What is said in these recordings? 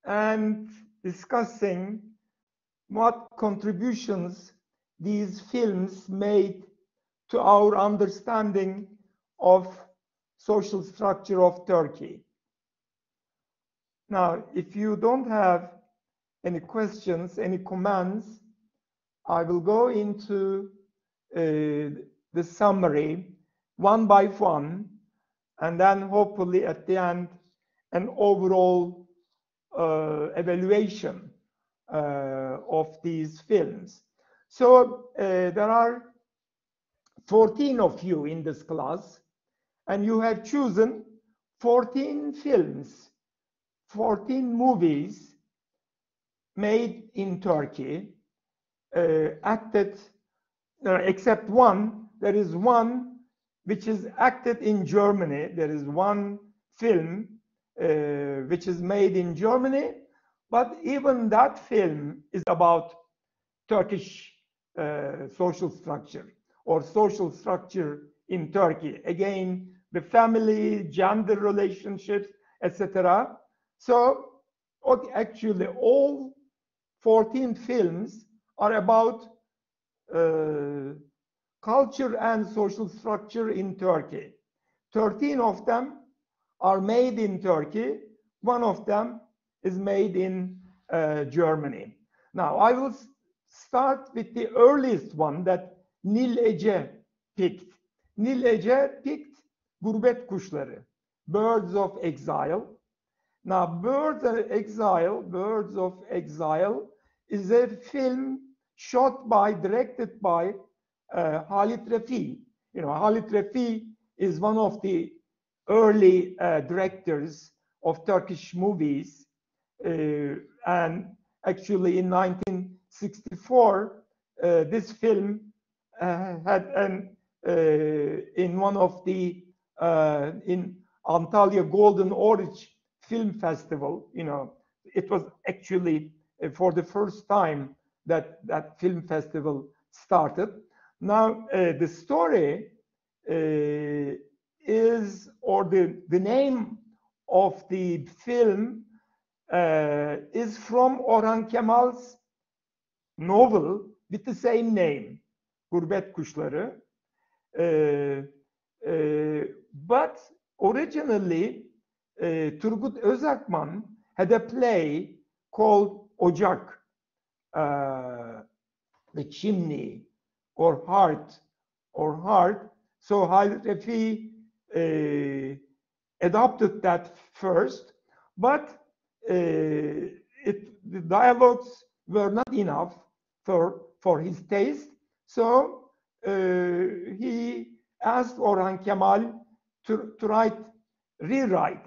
and discussing what contributions these films made to our understanding of social structure of Turkey. Now, if you don't have any questions, any comments, I will go into the summary one by one, and then hopefully at the end, an overall evaluation of these films. So there are 14 of you in this class, and you have chosen 14 films, 14 movies made in Turkey, acted, except one. There is one which is acted in Germany. There is one film which is made in Germany, but even that film is about Turkish social structure or social structure in Turkey. Again, the family, gender relationships, etc. So actually all 14 films are about culture and social structure in Turkey. 13 of them are made in Turkey. One of them is made in Germany. Now, I will start with the earliest one that Nil Ece picked. Nil Ece picked Gurbet Kuşları, Birds of Exile. Now, Birds of Exile is a film shot by, directed by Halit Refiğ. You know, Halit Refiğ is one of the early directors of Turkish movies. And actually in 1964, this film had an, in one of the, in Antalya Golden Orange Film Festival, you know, it was actually for the first time that that film festival started. Now, the story is, or the name of the film is from Orhan Kemal's novel with the same name, Gurbet Kuşları. But originally, Turgut Özakman had a play called Ocak, the chimney, or heart. So Halit Refiğ adopted that first, but the dialogues were not enough for his taste. So he asked Orhan Kemal to rewrite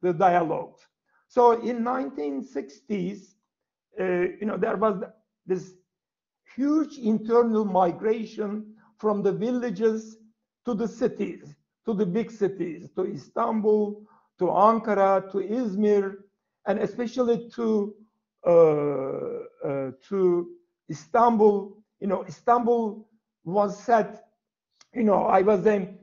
the dialogues. So in 1960s, you know, there was this huge internal migration from the villages to the cities, to the big cities, to Istanbul, to Ankara, to Izmir, and especially to Istanbul. You know, Istanbul was set, you know, I was a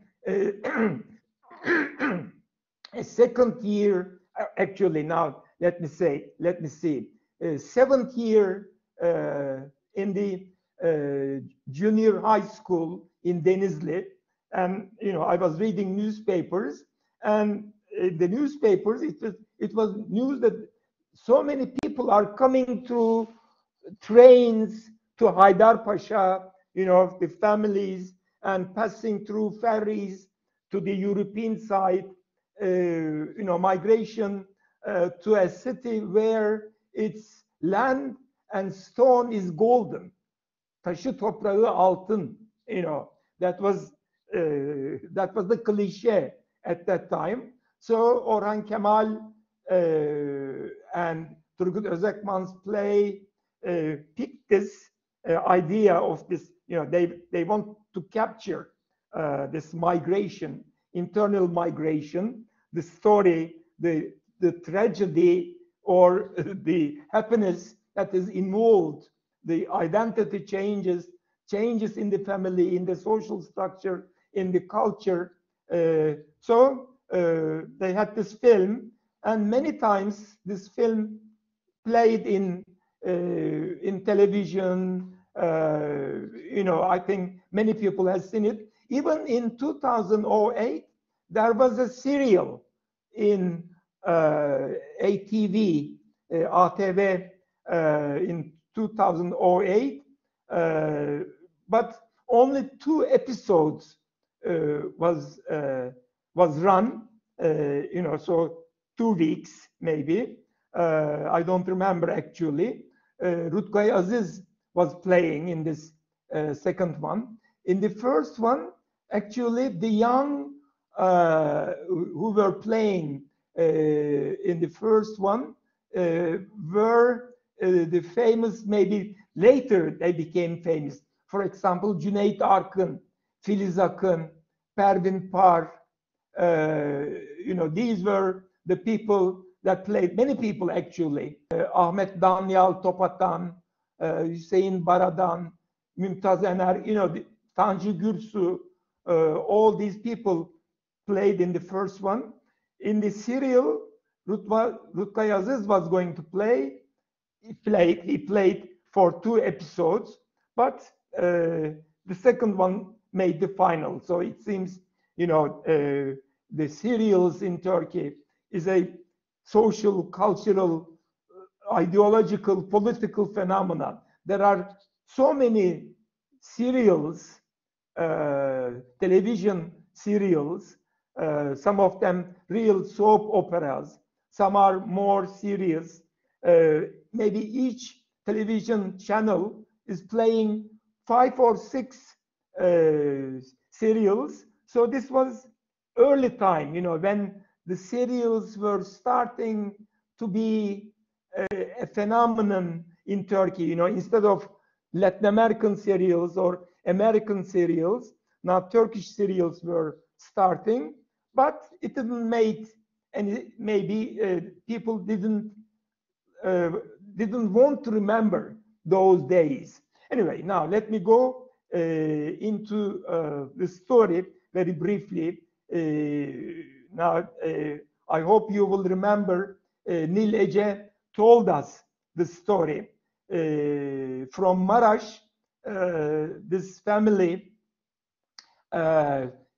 second year, actually now, let me see, 7th year in the junior high school in Denizli. And, you know, I was reading newspapers, and the newspapers, it was news that so many people are coming through trains to Haydarpaşa, you know, the families, and passing through ferries to the European side, you know, migration to a city where its land and stone is golden. Taşı toprağı altın, you know, that was the cliche at that time. So Orhan Kemal and Turgut Özakman's play picked this idea of this, you know, they want to capture this migration, internal migration, the story, the tragedy or the happiness that is involved, the identity changes in the family, in the social structure, in the culture. So they had this film, and many times this film played in television. I think many people have seen it. Even in 2008, there was a serial in ATV, ATV in 2008, but only 2 episodes was run. So 2 weeks maybe. I don't remember actually. Rutkay Aziz was playing in this second one. In the first one, actually, the young who were playing in the first one were the famous, maybe later they became famous. For example, Cüneyt Arkın, Filiz Akın, Pervin Par. These were the people that played, many people actually. Ahmet Danyal Topatan, Hüseyin Baradan, Mümtaz Ener, Tanju Gürsu, all these people played in the first one. In the serial, Rutkay Aziz was going to play. He played for 2 episodes, but the second one made the final. So it seems, the serials in Turkey is a social, cultural, ideological, political phenomenon. There are so many serials, television serials, some of them real soap operas, some are more serious. Maybe each television channel is playing 5 or 6 serials. So this was early time, when the serials were starting to be a phenomenon in Turkey. Instead of Latin American serials or American serials, now Turkish serials were starting, but it didn't make any, maybe people didn't want to remember those days. Anyway, now let me go into the story very briefly. Now, I hope you will remember Nil Ece told us the story. From Maraş, this family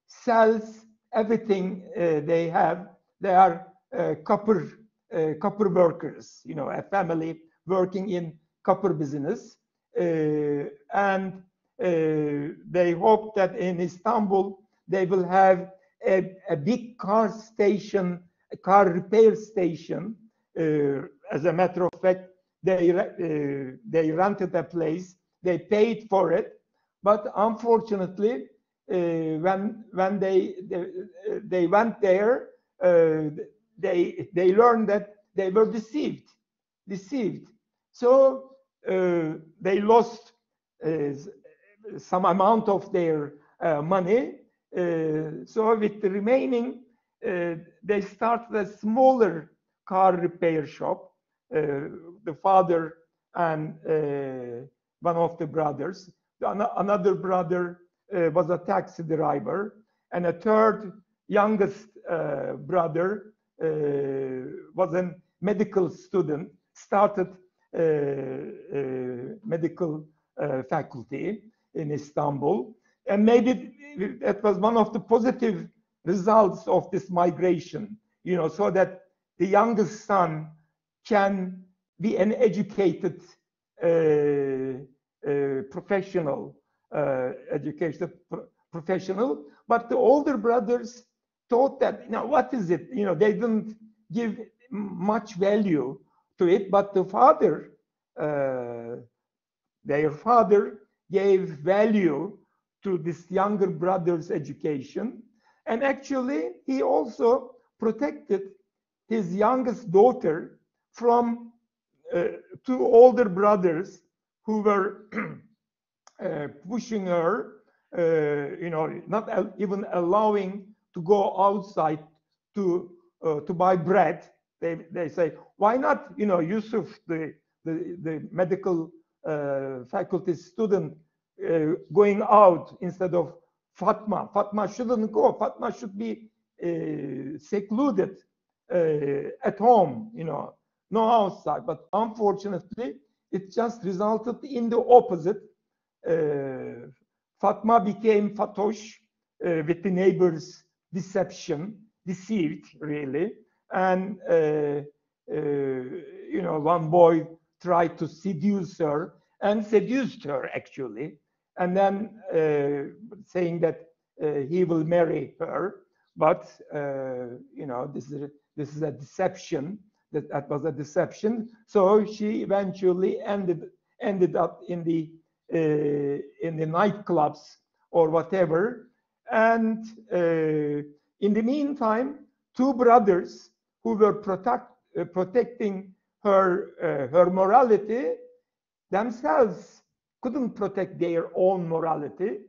sells everything they have. They are copper workers, a family working in copper business. And they hope that in Istanbul, they will have a big car station, a car repair station. As a matter of fact, they rented a place, they paid for it, but unfortunately, when they went there, they learned that they were deceived. So they lost some amount of their money. So with the remaining, they started a smaller car repair shop. The father and one of the brothers. Another brother was a taxi driver, and a third youngest brother was a medical student, started medical faculty in Istanbul. And maybe that was one of the positive results of this migration, so that the youngest son can be an educated professional, but the older brothers thought that, what is it? They didn't give much value to it, but the father, their father, gave value to this younger brother's education. And actually, he also protected his youngest daughter from 2 older brothers who were pushing her, not even allowing to go outside to buy bread. They say, why not, Yusuf, the medical faculty student, going out instead of Fatma? Fatma shouldn't go. Fatma should be secluded at home, no outside. But unfortunately, it just resulted in the opposite. Fatma became Fatosh with the neighbors' deceived really, and one boy tried to seduce her and seduced her actually, and then saying that he will marry her, but this is a deception. That was a deception. So she eventually ended up in the nightclubs or whatever. And in the meantime, two brothers who were protecting her morality themselves couldn't protect their own morality,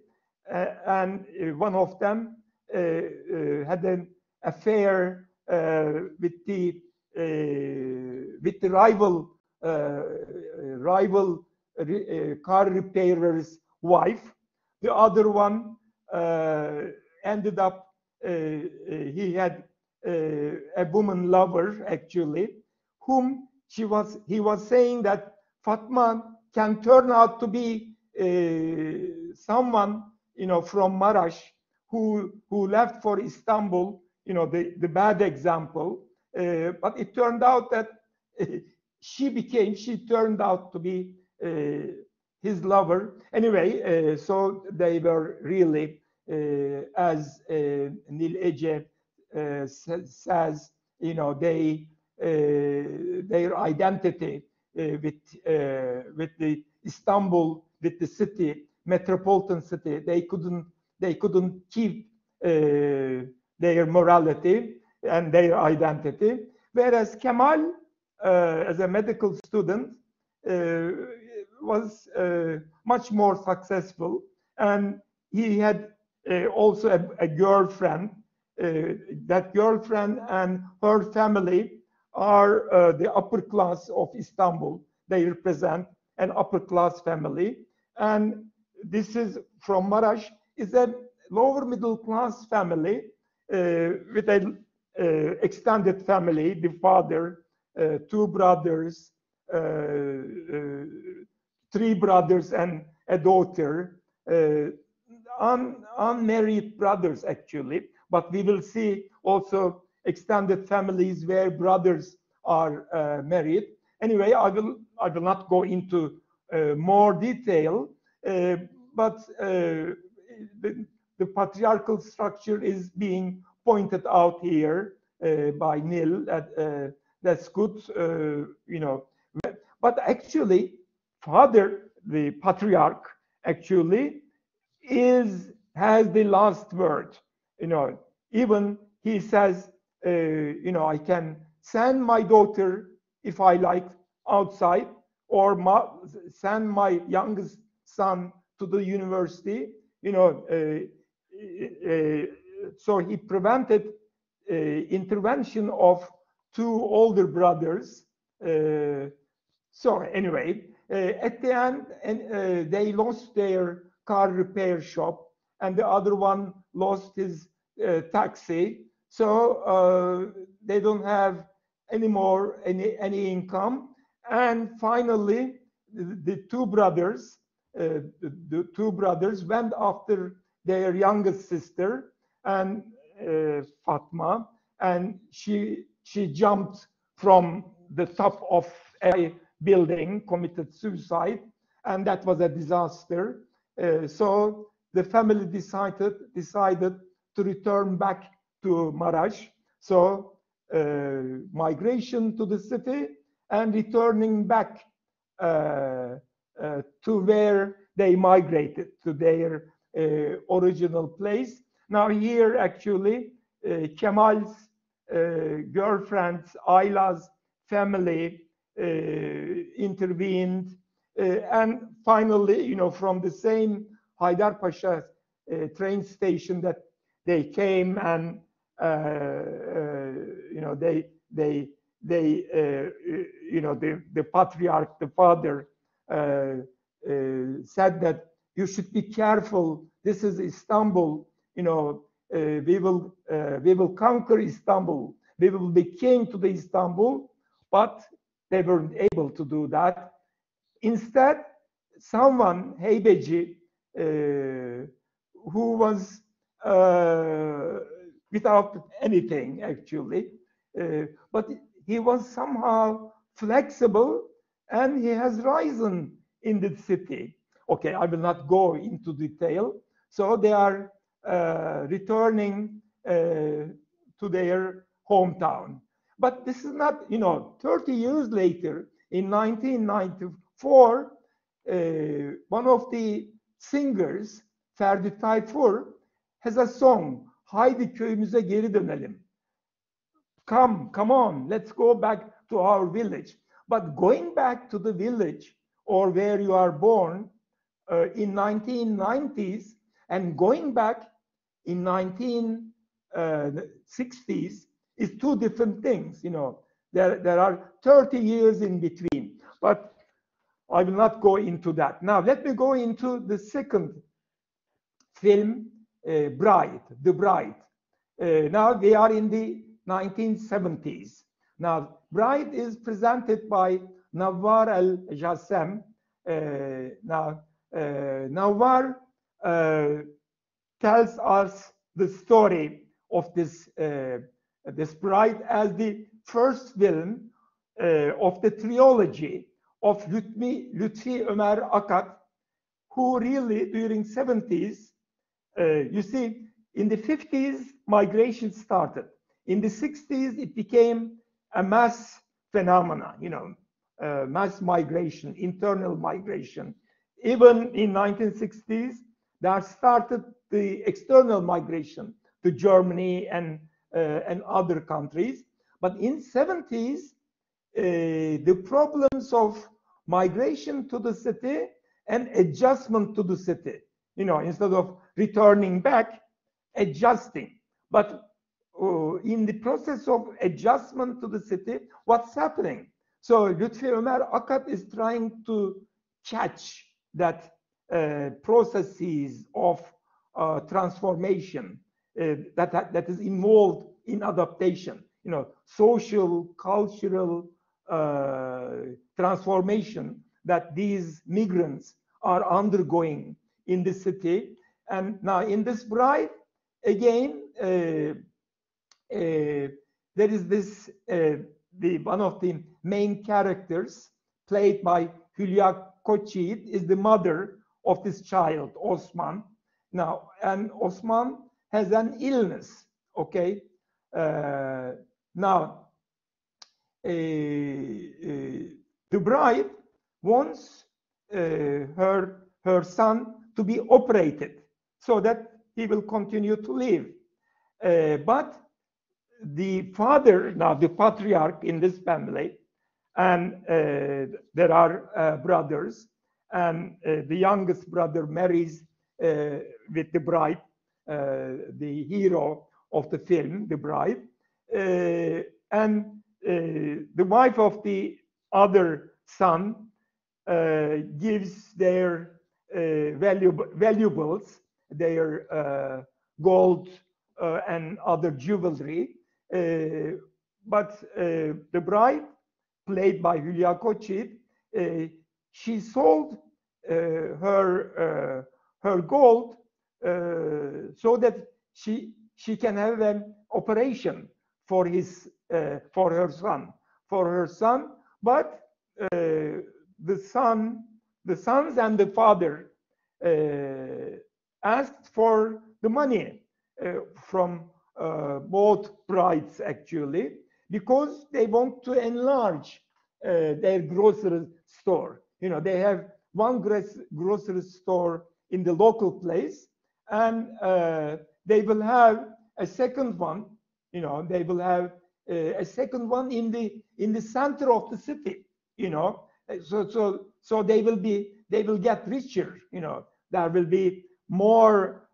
and one of them had an affair with the rival car repairer's wife. The other one ended up, he had a woman lover actually, whom he was saying that Fatma can turn out to be someone from Marash who left for Istanbul, the bad example. But it turned out that she turned out to be his lover. Anyway, so they were really, as Nil Ece says, their identity with the Istanbul, with the city, metropolitan city, they couldn't keep their morality and their identity. Whereas Kemal, as a medical student, was much more successful, and he had also a girlfriend. That girlfriend and her family are the upper class of Istanbul. They represent an upper class family, and this is from Marash, is a lower middle class family with an extended family, the father, two brothers, three brothers and a daughter, unmarried brothers actually, but we will see also extended families where brothers are married. Anyway, I will not go into more detail, but the patriarchal structure is being pointed out here by Nil. That's good, But actually, father, the patriarch, actually has the last word. Even he says, I can send my daughter if I like outside, or send my youngest son to the university. So he prevented intervention of two older brothers. So anyway, at the end, they lost their car repair shop, and the other one lost his taxi. So they don't have any income. And finally, the two brothers went after their youngest sister, and Fatma, and she jumped from the top of a building, committed suicide, and that was a disaster. So the family decided to return back to Marash. So migration to the city and returning back to where they migrated, to their original place. Now here actually Kemal's girlfriend Ayla's family intervened, and finally, from the same Haydarpaşa train station that they came, and the patriarch, the father, said that you should be careful. This is Istanbul. We will conquer Istanbul. we will be king to the Istanbul, but they weren't able to do that. Instead, someone, Heybeci, who was without anything actually, but he was somehow flexible, and he has risen in the city. Okay, I will not go into detail. So they are returning to their hometown. But this is not, 30 years later, in 1994, one of the singers, Ferdi Tayfur, has a song, Haydi köyümüze geri dönelim. Come on, let's go back to our village. But going back to the village or where you are born in 1990s and going back in 1960s is two different things. There are 30 years in between, but I will not go into that. Now, let me go into the second film, Bride, The Bride. Now, we are in the 1970s. Now, Bride is presented by Nawar El-Jassem. Nawar tells us the story of this Bride as the first film of the trilogy of Lütfi Ömer Akat, who really during 70s, you see, in the 50s, migration started. In the 60s, it became a mass phenomena, mass migration, internal migration. Even in 1960s, there started the external migration to Germany and other countries. But in 70s, the problems of migration to the city and adjustment to the city, instead of returning back, adjusting. But in the process of adjustment to the city, what's happening? So Lütfi Ömer Akat is trying to catch that processes of transformation that is involved in adaptation, social, cultural transformation that these migrants are undergoing in the city. And now in this Bride, again, there is this, one of the main characters played by Hülya Koçyiğit is the mother of this child, Osman. Now, and Osman has an illness, okay? Now, the bride wants her son to be operated so that he will continue to live. But the father, now the patriarch in this family, and there are brothers, and the youngest brother marries with the bride, the hero of the film, the bride, and the wife of the other son gives their valuables, their gold and other jewelry, but the bride, played by Hülya Koçyiğit, she sold her gold so that she can have an operation for her son. But the sons and the father asked for the money from both brides actually, because they want to enlarge their grocery store. They have one grocery store in the local place, and they will have a second one. They will have a second one in the center of the city. So they will get richer. There will be more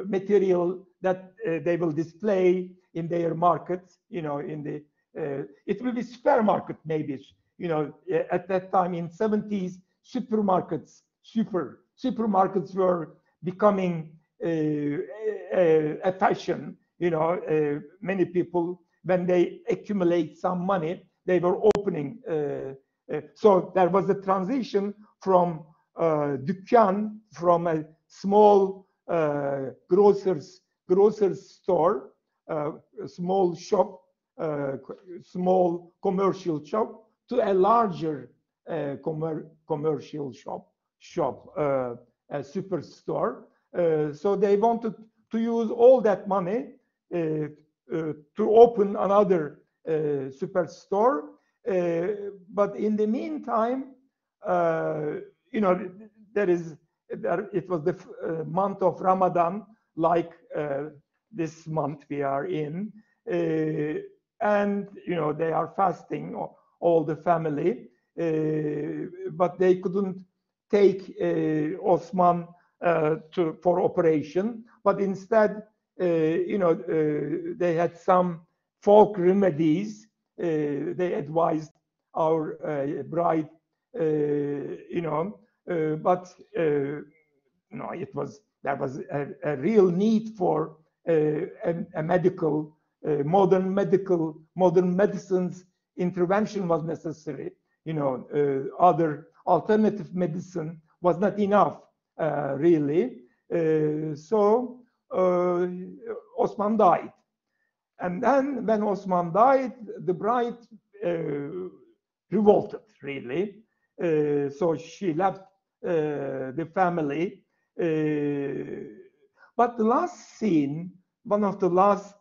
material that they will display in their markets. It will be supermarket maybe. At that time in 70s, supermarkets were becoming a fashion. many people, when they accumulate some money, they were opening. So there was a transition from dükkan, from a small grocer's store, small shop, small commercial shop, to a larger commercial shop, a superstore. So they wanted to use all that money to open another superstore. But in the meantime, it was the month of Ramadan, like this month we are in, and they are fasting, all the family, but they couldn't take Osman for operation, but instead they had some folk remedies. They advised our bride, but there was a real need for a medical, modern medicine's intervention was necessary. Other alternative medicine was not enough, really. So Osman died. And then when Osman died, the bride revolted, really. So she left the family. But the last scene, one of the last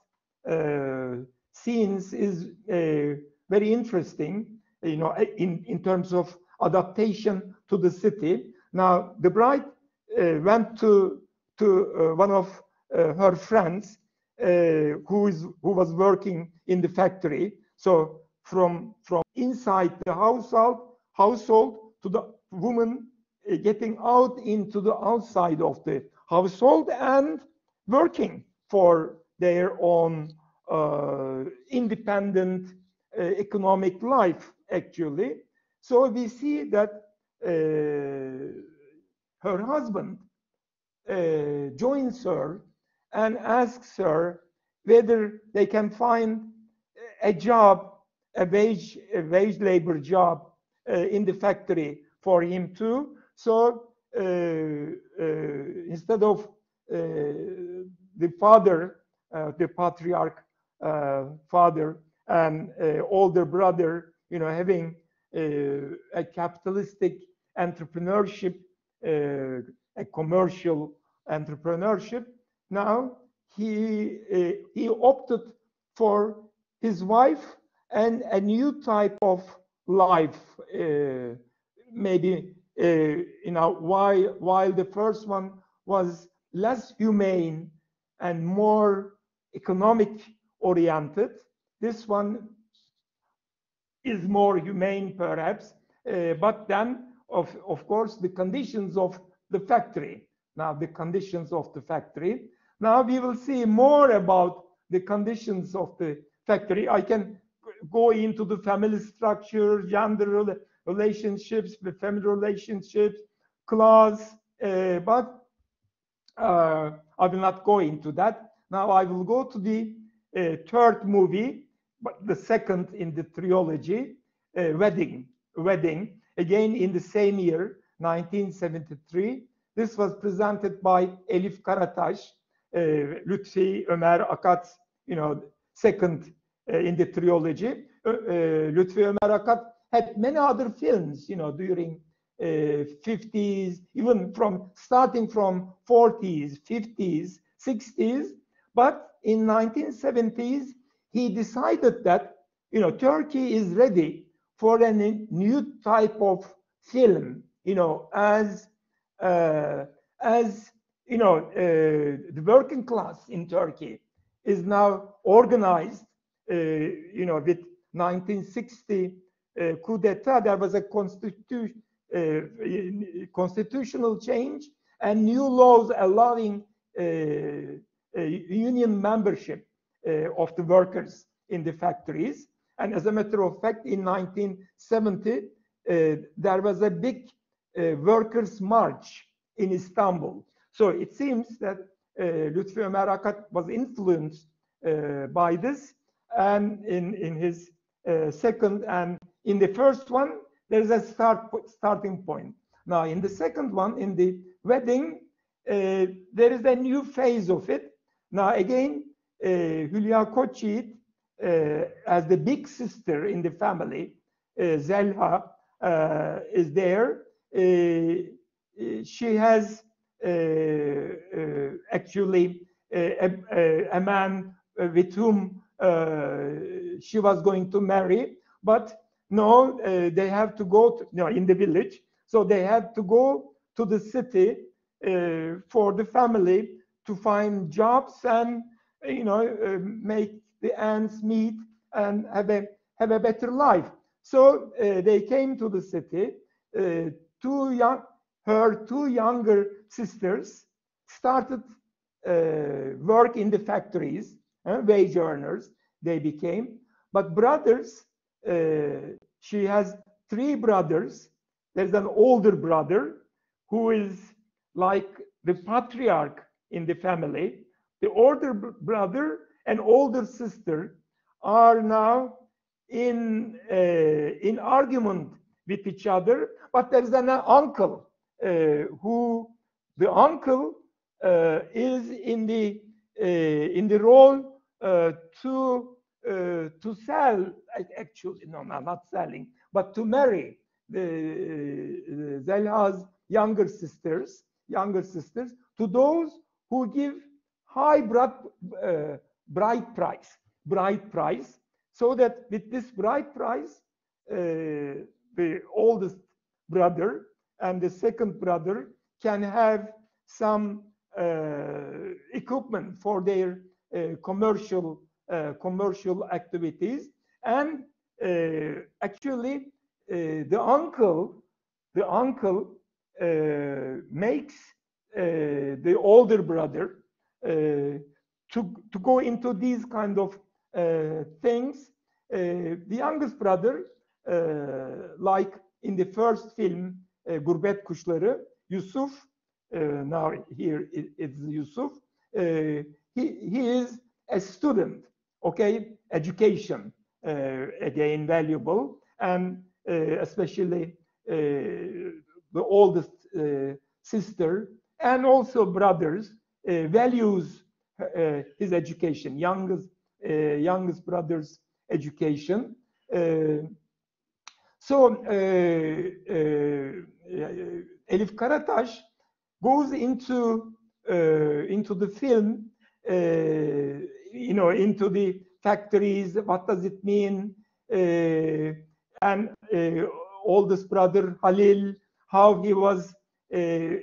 scenes, is very interesting, in terms of adaptation to the city. Now, the bride went to one of her friends who was working in the factory. So from inside the household to the woman getting out into the outside of the household and working for their own independent economic life, actually. So we see that her husband joins her and asks her whether they can find a job, a wage labor job in the factory for him too. So instead of the father, the patriarch father and older brother, having a capitalistic entrepreneurship, a commercial entrepreneurship, now he opted for his wife and a new type of life. Maybe while the first one was less humane and more economic oriented, this one is more humane, perhaps. But then, of course, the conditions of the factory. Now, the conditions of the factory. Now we will see more about the conditions of the factory. I can go into the family structure, gender relationships, the family relationships, class, but I will not go into that. Now I will go to the third movie, but the second in the trilogy, Wedding. Again in the same year, 1973. This was presented by Elif Karataş, Lütfi, Ömer, Akit, second in the trilogy. Lütfi, Ömer, Akit had many other films, during 50s, even starting from 40s, 50s, 60s. But in 1970s, he decided that, Turkey is ready for a new type of film, as the working class in Turkey is now organized, with 1960 coup d'etat. There was a constitutional change and new laws allowing union membership of the workers in the factories. And as a matter of fact, in 1970, there was a big workers' march in Istanbul. So it seems that Lütfi Ömer Akit was influenced by this. And in his second, and in the first one, there's a starting point. Now, in the second one, in the wedding, there is a new phase of it. Now, again, Hülya Koçyiğit, as the big sister in the family, Zelha, is there. She has actually a man with whom she was going to marry, but no, they have to go to, no, in the village. So they had to go to the city for the family to find jobs and, you know, make the ends meet and have a better life. So they came to the city. Her two younger sisters started work in the factories, wage earners they became. But brothers, she has three brothers. There's an older brother who is like the patriarch in the family. The older brother and older sister are now in argument with each other. But there's an uncle who, the uncle is in the role to sell, actually, no, not selling, but to marry the Zelha's younger sisters to those who give high bride price, so that with this bride price, the oldest brother and the second brother can have some equipment for their commercial activities. And actually, the uncle makes the older brother to go into these kind of things. The youngest brother, like in the first film, Gurbet, Kuşları, Yusuf, now here it's Yusuf, he is a student, okay, education, again, valuable, and especially the oldest sister and also brothers values his education, youngest brother's education. So Elif Karataş goes into the film, you know, into the factories. What does it mean? And oldest brother Halil, how he was a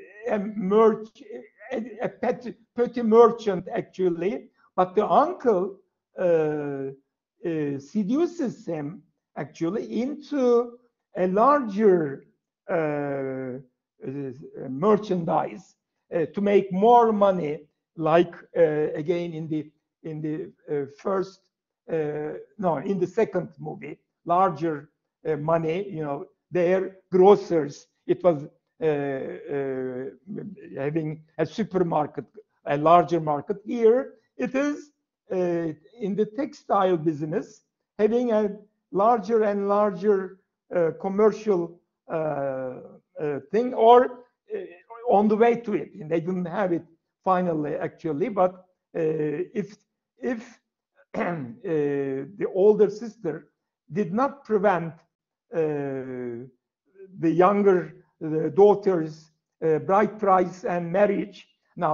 petty merchant actually, but the uncle seduces him actually into a larger merchandise to make more money, like again in the first in the second movie, larger money, you know, their grocers, it was having a supermarket, a larger market. Here it is in the textile business, having a larger and larger commercial thing, or on the way to it. And they didn't have it finally, actually, but if the older sister did not prevent the younger daughter's bride price and marriage. Now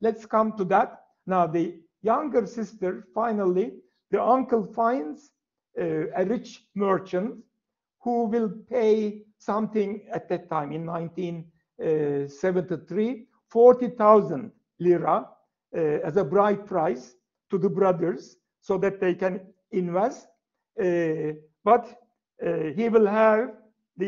let's come to that. Now the younger sister, finally, the uncle finds a rich merchant who will pay something at that time in 1973, 40,000 lira as a bride price to the brothers so that they can invest. But he will have the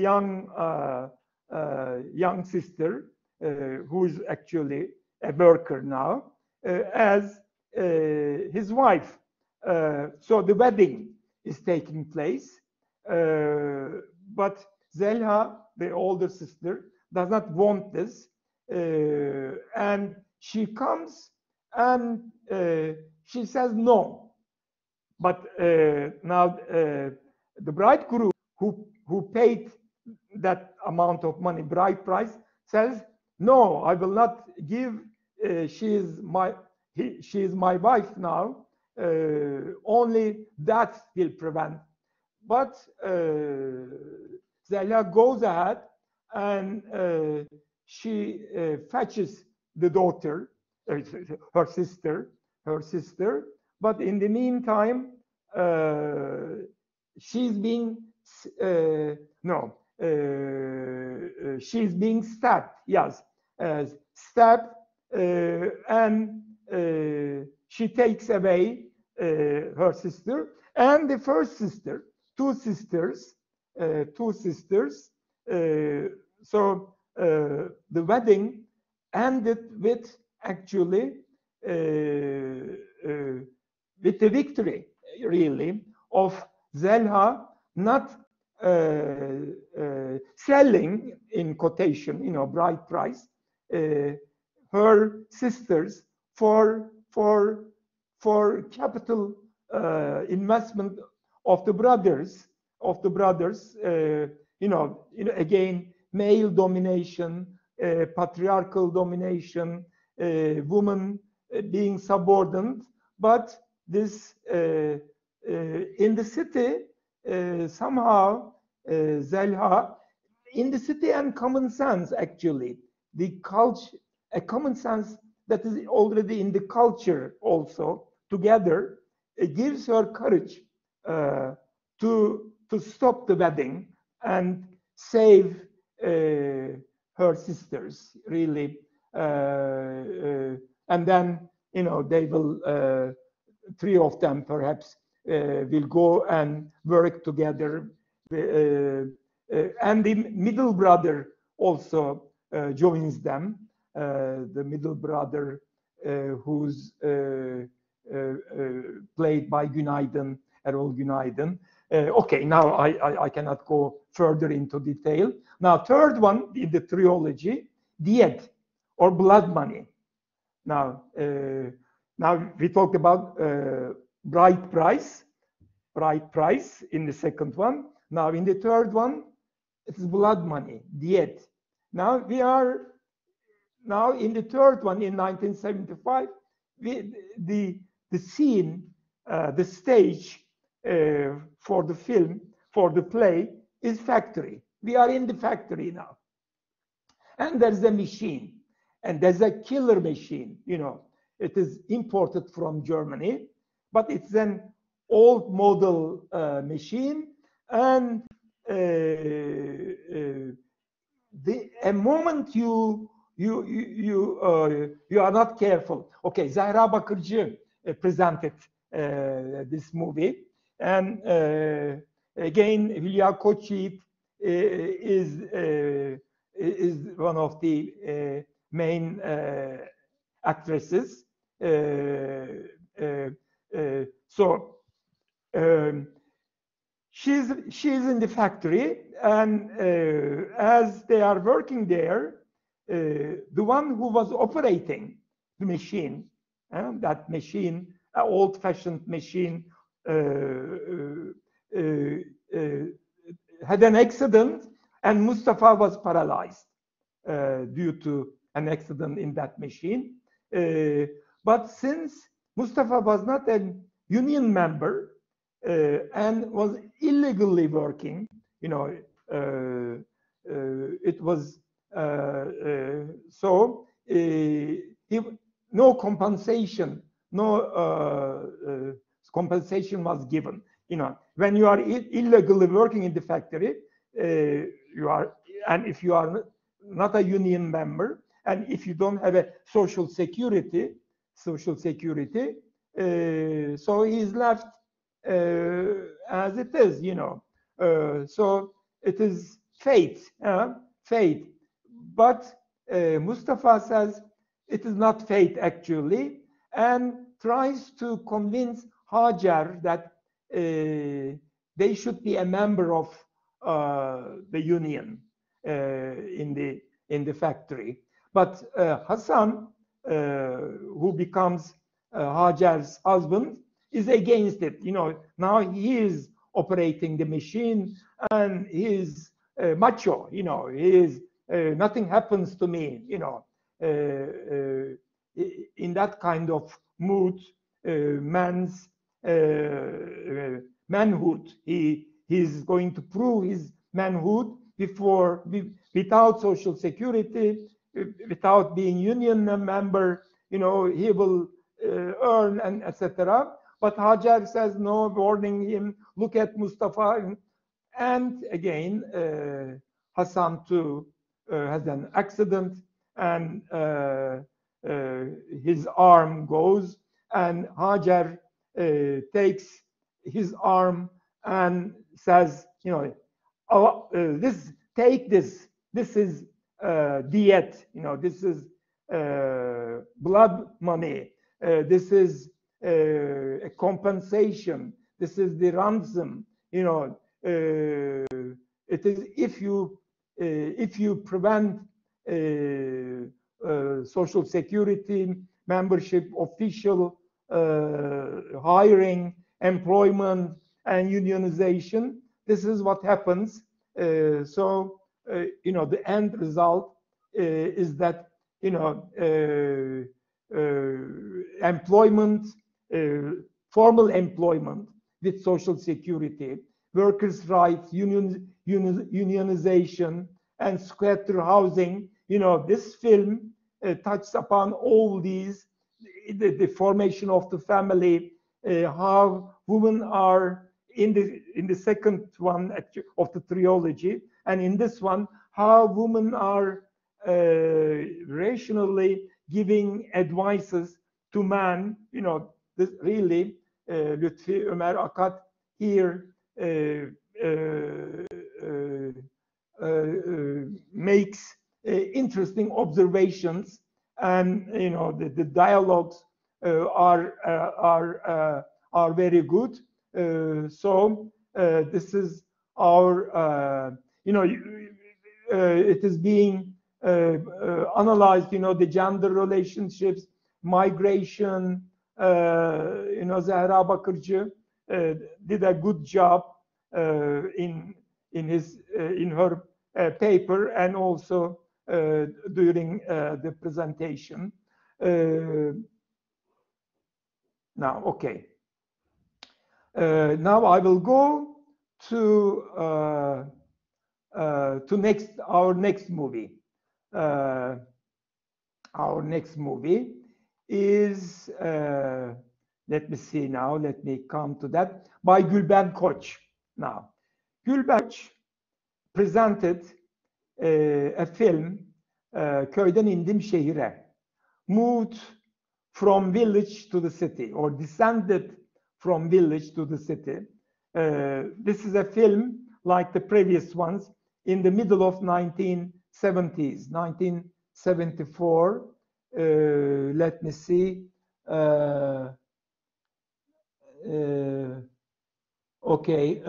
young sister, who is actually a worker now, as his wife. So the wedding is taking place, but Zelha, the older sister, does not want this, and she comes and she says no. But now the bridegroom who paid that amount of money, bride price, says, no, I will not give. She is my wife now. Only that will prevent. But Zeliha goes ahead and she fetches the daughter, her sister. But in the meantime, she's being she's being stabbed. Yes, stabbed, and she takes away her sister and the first sister. Two sisters. So the wedding ended with actually with the victory, really, of Zeliha not selling, in quotation, bride price, her sisters for capital investment of the brothers. Again, male domination, patriarchal domination, woman being subordinate. But this in the city, somehow Zeliha, in the city, and common sense, actually, the culture, a common sense that is already in the culture also together, it gives her courage to stop the wedding and save her sisters, really. And then, they will, three of them perhaps, will go and work together. And the middle brother also joins them. The middle brother, who's played by Günaydın, Erol Günaydın. Okay, now I cannot go further into detail. Now, third one in the trilogy, Diyet, or blood money. Now we talked about bride price in the second one. Now in the third one, it's blood money, Diyet. Now we are in the third one in 1975. The scene, the stage for the film, for the play, is factory. We are in the factory now, and there's a machine, and there's a killer machine. It is imported from Germany, but it's an old model machine, and a moment you are not careful. Okay, Zahra Bakırcı presented this movie, and again, Hülya Koçyiğit is one of the main actresses. So she's in the factory, and as they are working there, the one who was operating the machine, that machine, an old-fashioned machine, had an accident, and Mustafa was paralyzed due to an accident in that machine. But since Mustafa was not a union member and was illegally working, it was so no compensation, compensation was given. When you are illegally working in the factory, you are, and if you are not a union member, and if you don't have a social security, so he's left as it is, so it is fate. But Mustafa says it is not fate actually, and tries to convince Hajar that they should be a member of the union in the factory. But Hassan, who becomes Hacer's husband, is against it. Now he is operating the machine, and he is macho. He is nothing happens to me. In that kind of mood, man's manhood. He is going to prove his manhood without social security, without being union member. He will earn, and etc. But Hacer says no, warning him, look at Mustafa. And again, Hassan too has an accident, and his arm goes, and Hacer takes his arm and says, take this. This is Diyet. This is blood money. This is a compensation. This is the ransom. It is if you prevent social security, membership, official hiring, employment, and unionization. This is what happens. So the end result is that employment, formal employment with social security, workers' rights, unionization, and squatter housing. This film touches upon all these, the formation of the family, how women are in the second one of the trilogy, and in this one, how women are rationally giving advices to man. This really, Lütfi, Ömer, Akat here makes interesting observations, and the dialogues are very good. So this is our it is being analyzed. The gender relationships, migration. Zehra Bakırcı did a good job in her paper, and also during the presentation. Now, okay. Now I will go to our next movie. Our next movie is, let me see now, let me come to that, by Gülben Koç. Now, Gülben Koç presented a film, Köyden indim şehire, moved from village to the city, or descended from village to the city. This is a film like the previous ones in the middle of 1970s, 1974. Let me see. Okay.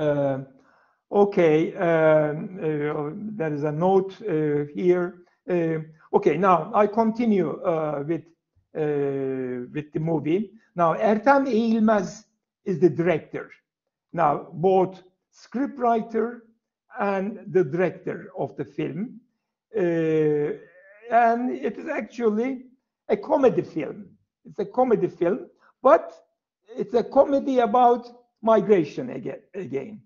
There is a note here. Okay, now I continue with the movie. Now, Ertem Eğimez is the director. Now, both scriptwriter and the director of the film. And it is actually a comedy film. It's a comedy film, but it's a comedy about migration again,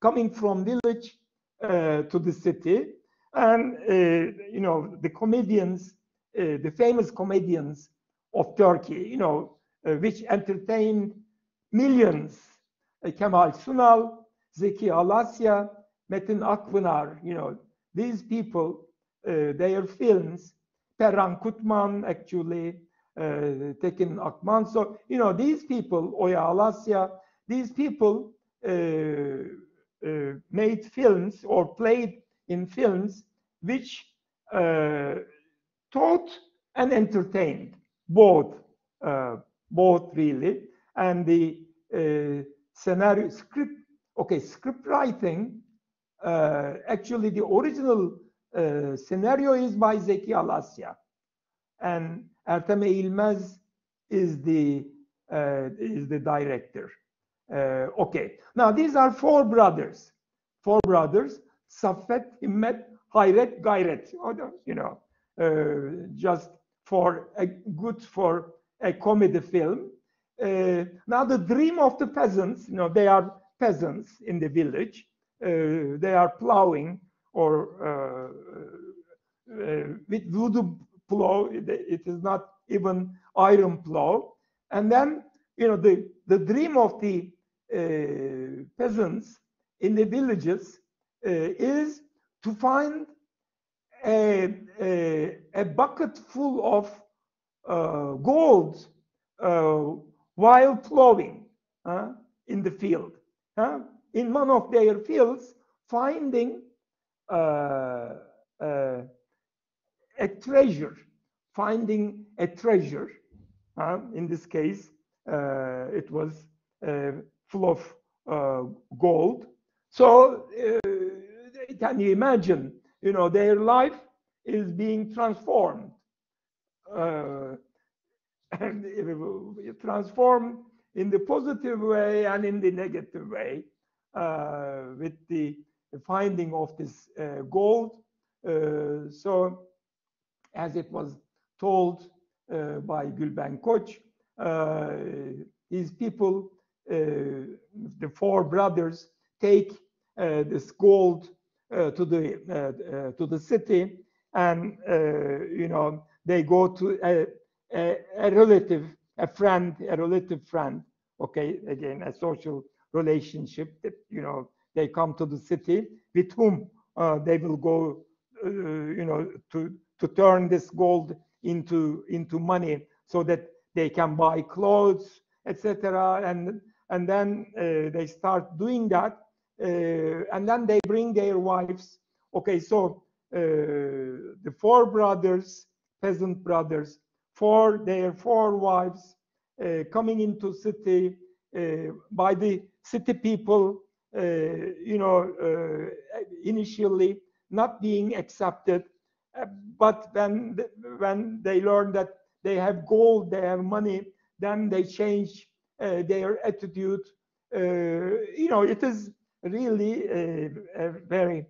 coming from village to the city. And, the comedians, the famous comedians of Turkey, which entertained millions, Kemal Sunal, Zeki Alasya, Metin Akpınar, these people, their films, Perran Kutman, actually, Tekin Akman. So, these people, Oya Alasya, these people made films or played in films which taught and entertained, both really. And the scenario script writing, actually the original scenario is by Zeki Alasya, and Ertem Eğimez is the director. Okay. Now these are four brothers. Four brothers: Saffet, Himmet, Hayret, Gayret. You know, just for a good for a comedy film. Now the dream of the peasants. You know, they are peasants in the village. They are plowing or with wooden plow. It is not even iron plow. And then, you know, the dream of the peasants in the villages is to find a bucket full of gold while plowing in the field. In one of their fields, finding a treasure, in this case, it was full of gold. So can you imagine? You know, their life is being transformed, and transformed in the positive way and in the negative way with the finding of this gold. So, as it was told by Gülben Koç, these people, the four brothers, take this gold to the city, and you know, they go to a relative friend. Okay, again, a social relationship. That, you know, they come to the city with whom they will go, you know, to turn this gold into money, so that they can buy clothes, etc. And then they start doing that, and then they bring their wives. Okay, so the four brothers, peasant brothers, their four wives coming into city by the city people, you know, initially not being accepted, but when they learn that they have gold, they have money, then they change their attitude. You know, it is really a very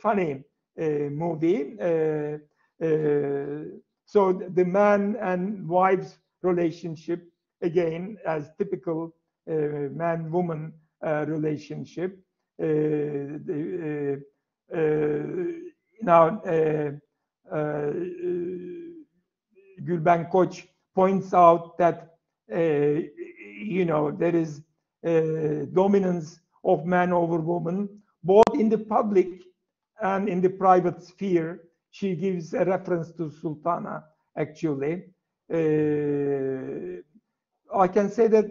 funny movie. So the man and wife's relationship, again, as typical man-woman relationship. Now, Gülben Koç points out that you know, there is dominance of man over woman, both in the public and in the private sphere. She gives a reference to Sultana, actually. I can say that,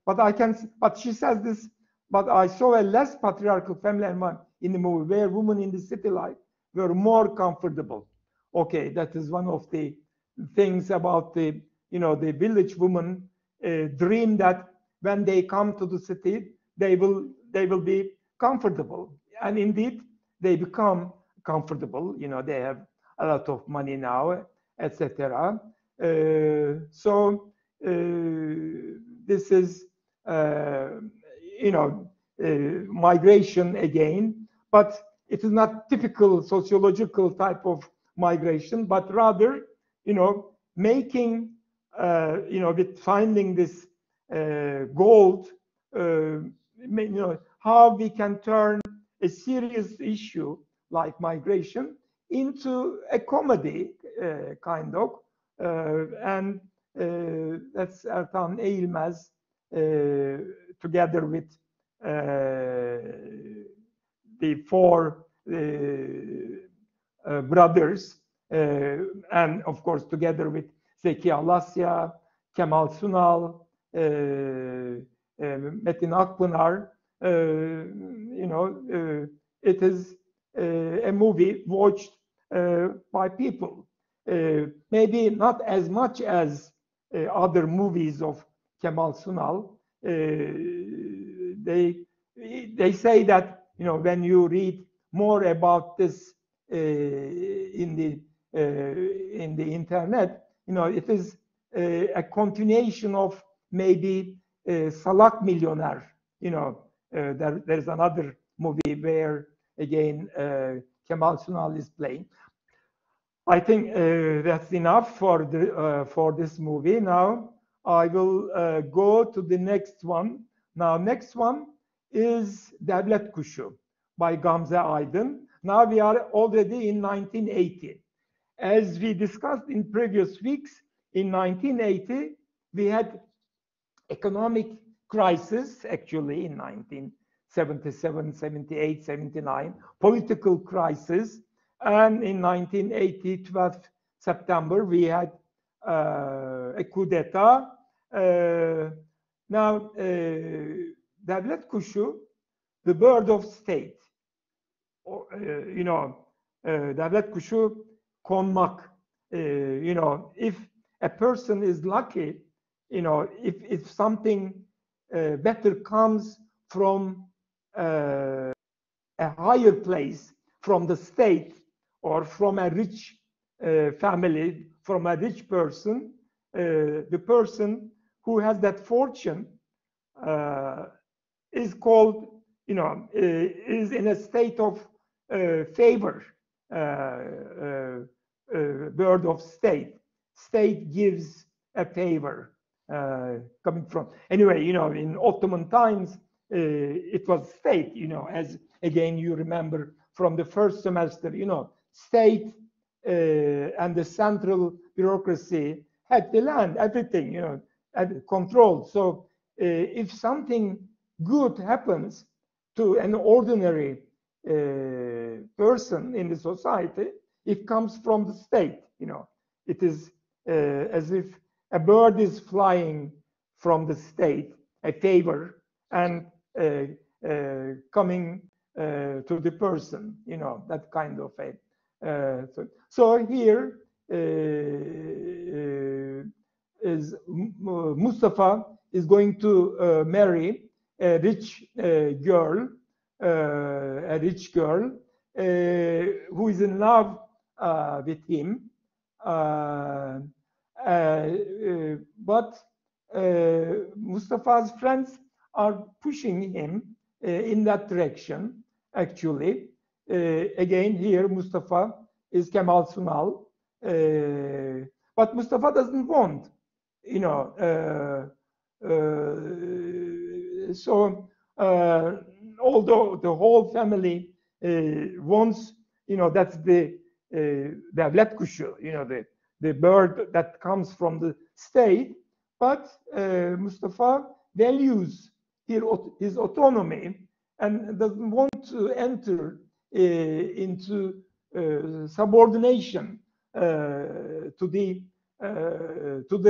but she says this, but I saw a less patriarchal family environment in the movie where women in the city life were more comfortable. Okay, that is one of the things about the, you know, the village woman dream that when they come to the city, they will be comfortable, and indeed they become comfortable. You know, they have a lot of money now, etc. So this is, you know, migration again, but it is not typical sociological type of migration, but rather, you know, making, you know, with finding this gold, you know, how we can turn a serious issue like migration into a comedy, kind of, and that's Ertem Eğimez, together with the four brothers, and of course together with Zeki Alasya, Kemal Sunal, Metin Akpınar. You know, it is a movie watched by people, maybe not as much as other movies of Kemal Sunal. They say that, you know, when you read more about this in the internet, you know, it is a continuation of maybe Salak Millionaire. You know, there's another movie where again Kemal Sunal is playing. I think that's enough for this movie. Now I will go to the next one. Now next one is Devlet, Kuşu by Gamze Aydın. Now we are already in 1980. As we discussed in previous weeks, in 1980 we had economic crisis actually in 1977, 78, 79, political crisis. And in 1980, 12th September, we had a coup d'etat. Now, Devlet Kuşu, the bird of state. You know, Devlet Kuşu, konmak. You know, if a person is lucky, you know, if something better comes from a higher place, from the state, or from a rich family, from a rich person, the person who has that fortune is called, you know, is in a state of favor, bird of state. State gives a favor coming from. Anyway, you know, in Ottoman times, it was state, you know, as again you remember from the first semester, you know, state and the central bureaucracy had the land, everything, you know, controlled. So if something good happens to an ordinary person in the society, it comes from the state, you know. It is as if a bird is flying from the state, a favor, and coming to the person, you know, that kind of a. So here is Mustafa is going to marry a rich girl, who is in love with him, but Mustafa's friends are pushing him in that direction. Actually, again here Mustafa is Kemal Sunal, but Mustafa doesn't want, you know. So although the whole family wants, you know, that's the devlet kuşu, you know, the bird that comes from the state, but Mustafa values his autonomy and doesn't want to enter into subordination to the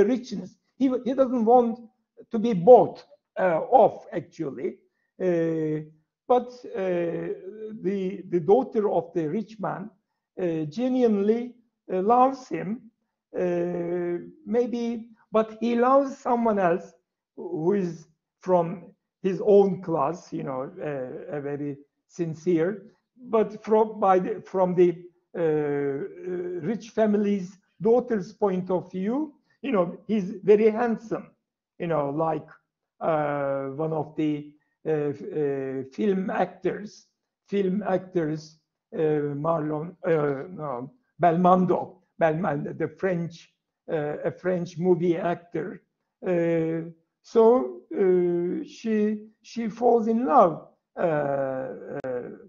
richness. He doesn't want to be bought off, actually. But the daughter of the rich man genuinely loves him, maybe, but he loves someone else who is from his own class, you know, a very sincere, but from the rich family's daughter's point of view, you know, he's very handsome, you know, like one of the film actors, Belmondo, the French, a French movie actor. So she falls in love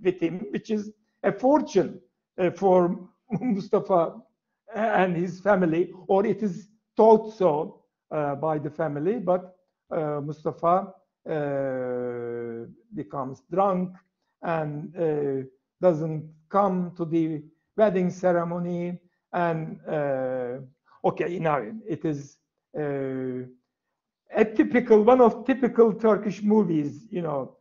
with him, which is a fortune for Mustafa and his family, or it is thought so by the family. But Mustafa becomes drunk and doesn't come to the wedding ceremony. And okay, now it is one of typical Turkish movies, you know,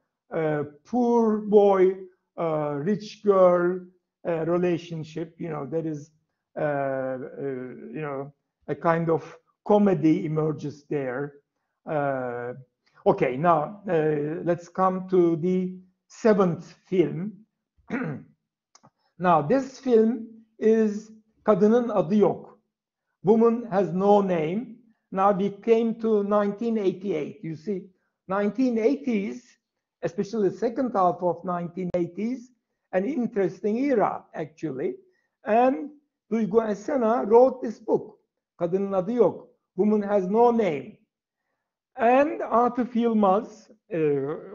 poor boy, rich girl relationship. You know, there is, you know, a kind of comedy emerges there. Okay, now let's come to the seventh film. Now, this film is Kadının Adı Yok. Woman Has No Name. Now we came to 1988. You see, 1980s, especially the second half of 1980s, an interesting era actually. And Duygu Esena wrote this book. Kadının adı yok. Woman Has No Name. And Atıf Yılmaz,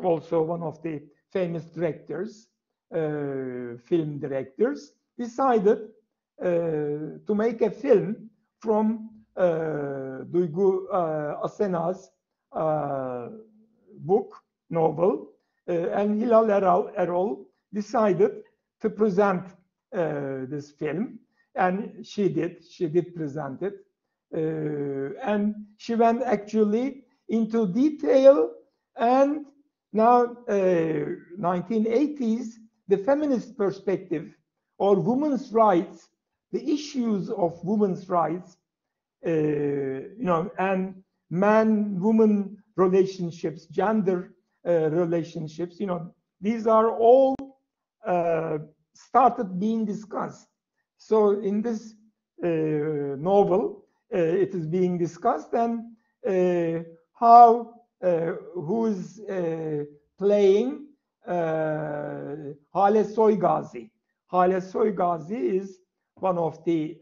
also one of the famous directors, film directors, decided to make a film from Duygu Esena's book, novel, and Hilal Erol decided to present this film, and she did present it, and she went actually into detail. And now 1980s, the feminist perspective or women's rights, the issues of women's rights, and man-woman relationships, gender relationships, these are all started being discussed. So in this novel, it is being discussed, and how who is playing Hale Soygazi. Hale Soygazi is one of the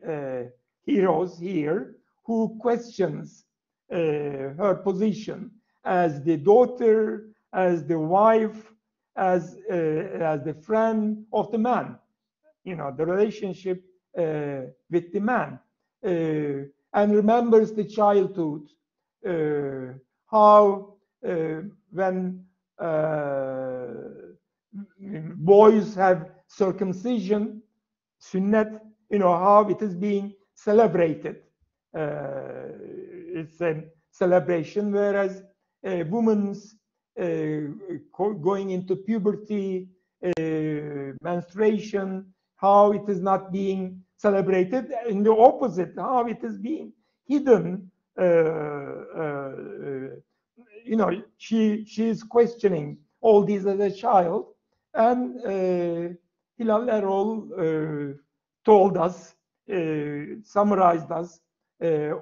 heroes here who questions her position as the daughter, as the wife, as the friend of the man, the relationship with the man, and remembers the childhood, how when boys have circumcision, sünnet, how it is being celebrated. It's a celebration, whereas women's going into puberty, menstruation, how it is not being celebrated. In the opposite, how it is being hidden. She is questioning all these as a child, and Hilal Erol told us, summarized us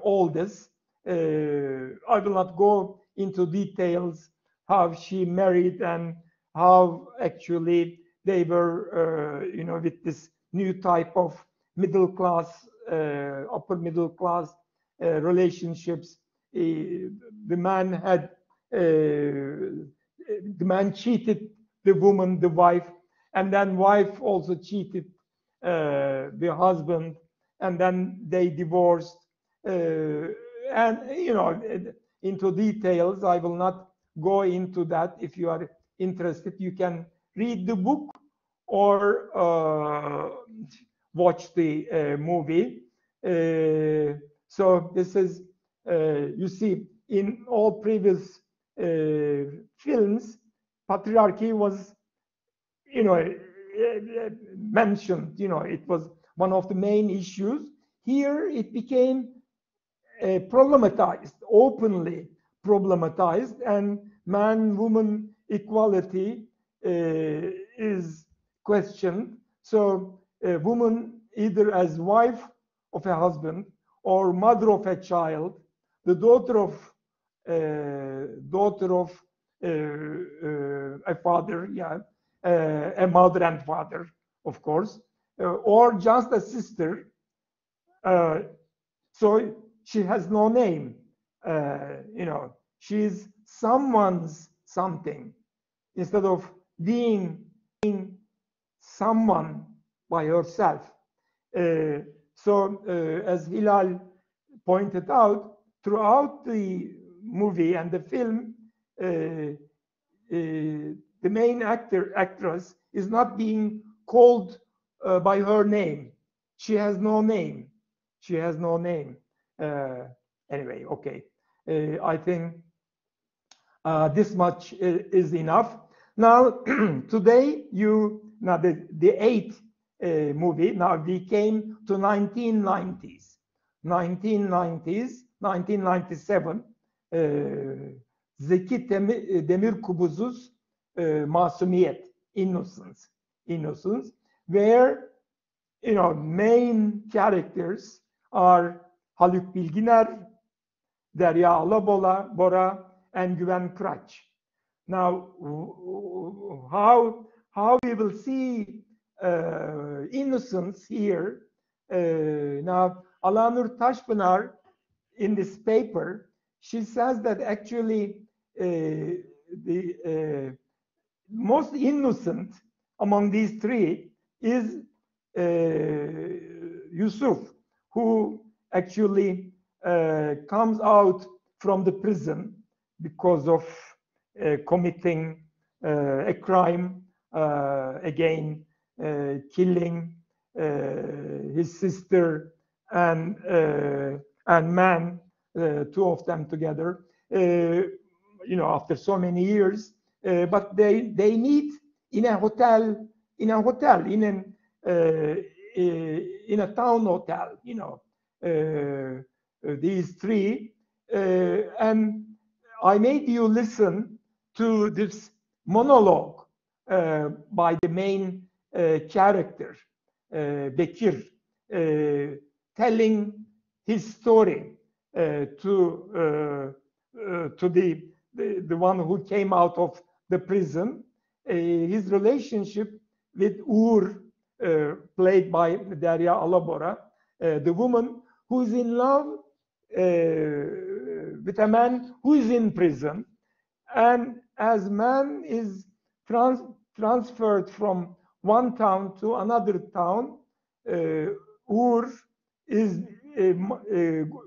all this. I will not go into details how she married and how actually they were, with this new type of middle class, upper middle class relationships. The man cheated the woman, the wife, and then wife also cheated the husband, and then they divorced. And into details, I will not go into that. If you are interested, you can read the book or watch the movie. So this is, you see, in all previous films, patriarchy was, mentioned. It was one of the main issues. Here it became problematized, openly problematized, and man-woman equality is questioned. So a woman, either as wife of a husband or mother of a child, the daughter of a father, a mother and father, of course, or just a sister. So she has no name. She's someone's something, instead of being someone by herself. So as Hilal pointed out, throughout the movie and the film, the main actress is not being called by her name. She has no name. She has no name. Anyway, okay. I think this much is enough. Now, today, the eighth movie, now we came to 1990s. 1997, Zeki Demirkubuz's Masumiyet, Innocence, where main characters are Haluk Bilginer, Derya Alabora, and Güven Kıraç. Now, how we will see innocence here. Now, Alanur Taşpınar, in this paper, she says that actually the most innocent among these three is Yusuf, who actually comes out from the prison because of committing a crime, again killing his sister and man, two of them together, after so many years. But they meet in a hotel, in a town hotel, these three. And I made you listen to this monologue by the main character, Bekir, telling his story to the one who came out of the prison, his relationship with Uğur, played by Derya Alabora, the woman who is in love with a man who is in prison, and as man is transferred from one town to another town, Uğur is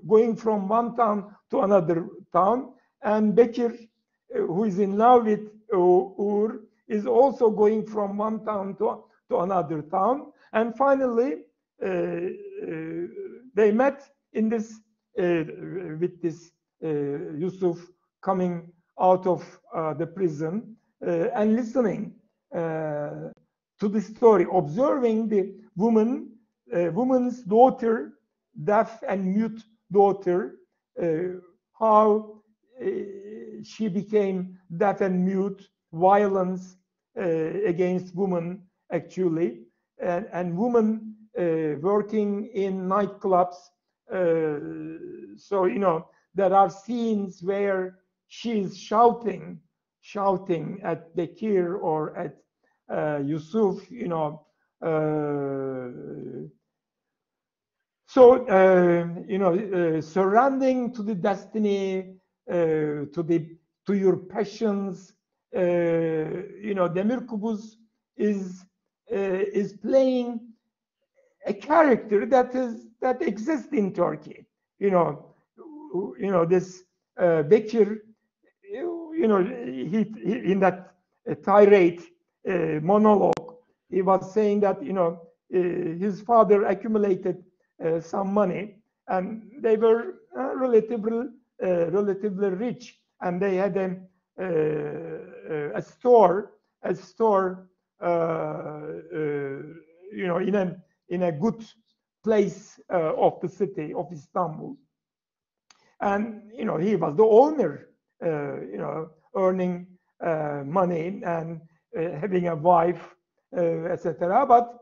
going from one town to another town, and Bekir, who is in love with Uğur, is also going from one town to another town. And finally, they met in this with this Yusuf coming out of the prison and listening to the story, observing the woman's daughter, deaf and mute daughter, how she became deaf and mute, violence against women actually, and women working in nightclubs. So there are scenes where she's shouting at Bekir or at Yusuf, surrendering to the destiny, to your passions. Demir Kubuz is playing a character that exists in Turkey. This Bekir, he in that tirade monologue, he was saying that his father accumulated some money, and they were relatively rich, and they had a store in a good place of the city of Istanbul, and he was the owner, earning money and having a wife, etc. But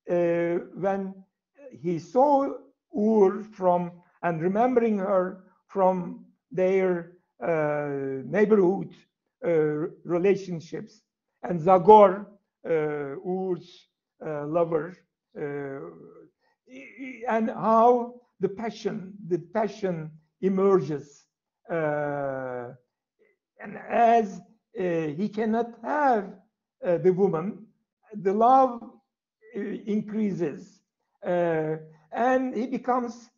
when he saw Uğur and remembering her from their neighborhood relationships, and Zagor, Uğur's lover, and how the passion emerges, and as he cannot have the woman, the love increases, and he becomes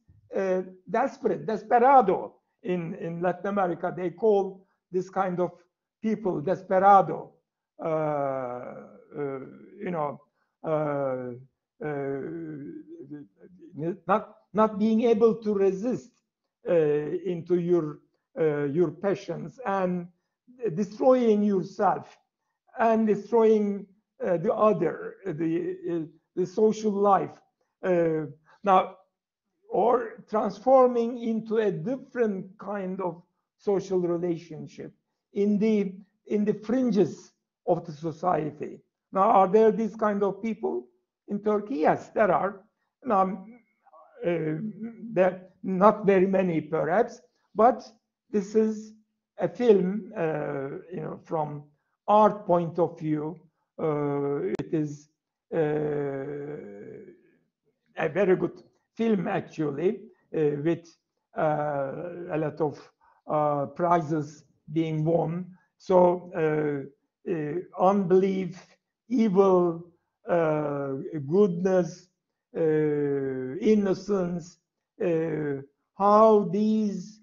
desperado. In Latin America, they call this kind of people desperado. Not being able to resist into your passions, and destroying yourself and destroying the other, the social life, now, or transforming into a different kind of social relationship in the fringes of the society. Now, are there these kind of people in Turkey? Yes, there are. Now, there not very many, perhaps, but this is a film, from art point of view. It is a very good film, actually, with a lot of prizes being won. So unbelief, evil, goodness, innocence, how these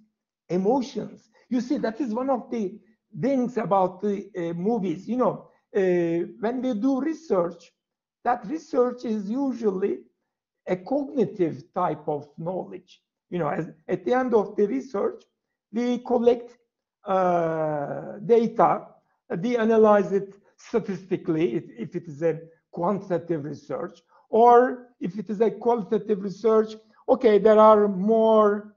emotions. You see, that is one of the things about the movies. When we do research, that research is usually a cognitive type of knowledge. At the end of the research, we collect data, we analyze it statistically if it is a quantitative research, or if it is a qualitative research, okay, there are more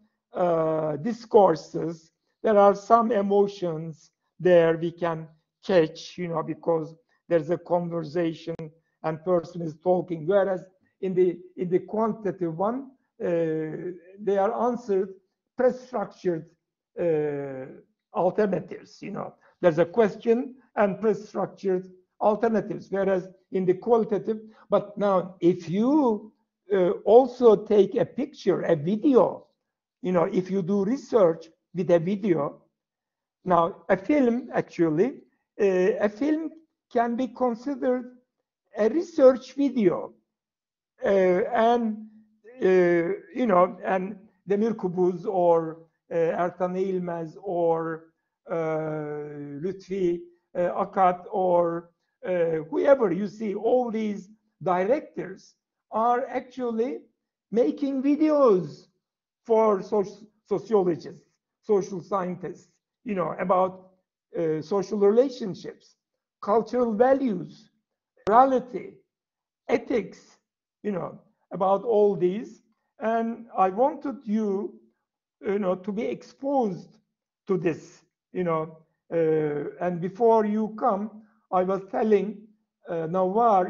discourses, there are some emotions there we can catch, because there's a conversation and person is talking, whereas in the quantitative one, they are answered pre-structured alternatives. There's a question and pre-structured alternatives, whereas in the qualitative. But now, if you also take a picture, a video, if you do research with a video, now a film, actually, a film can be considered a research video, and and Demir Kubuz or Ertem Eğimez or Lütfi, Akat, or whoever, you see, all these directors are actually making videos for sociologists, social scientists, about social relationships, cultural values, morality, ethics, about all these. And I wanted you, to be exposed to this, and before you come, I was telling Nawar,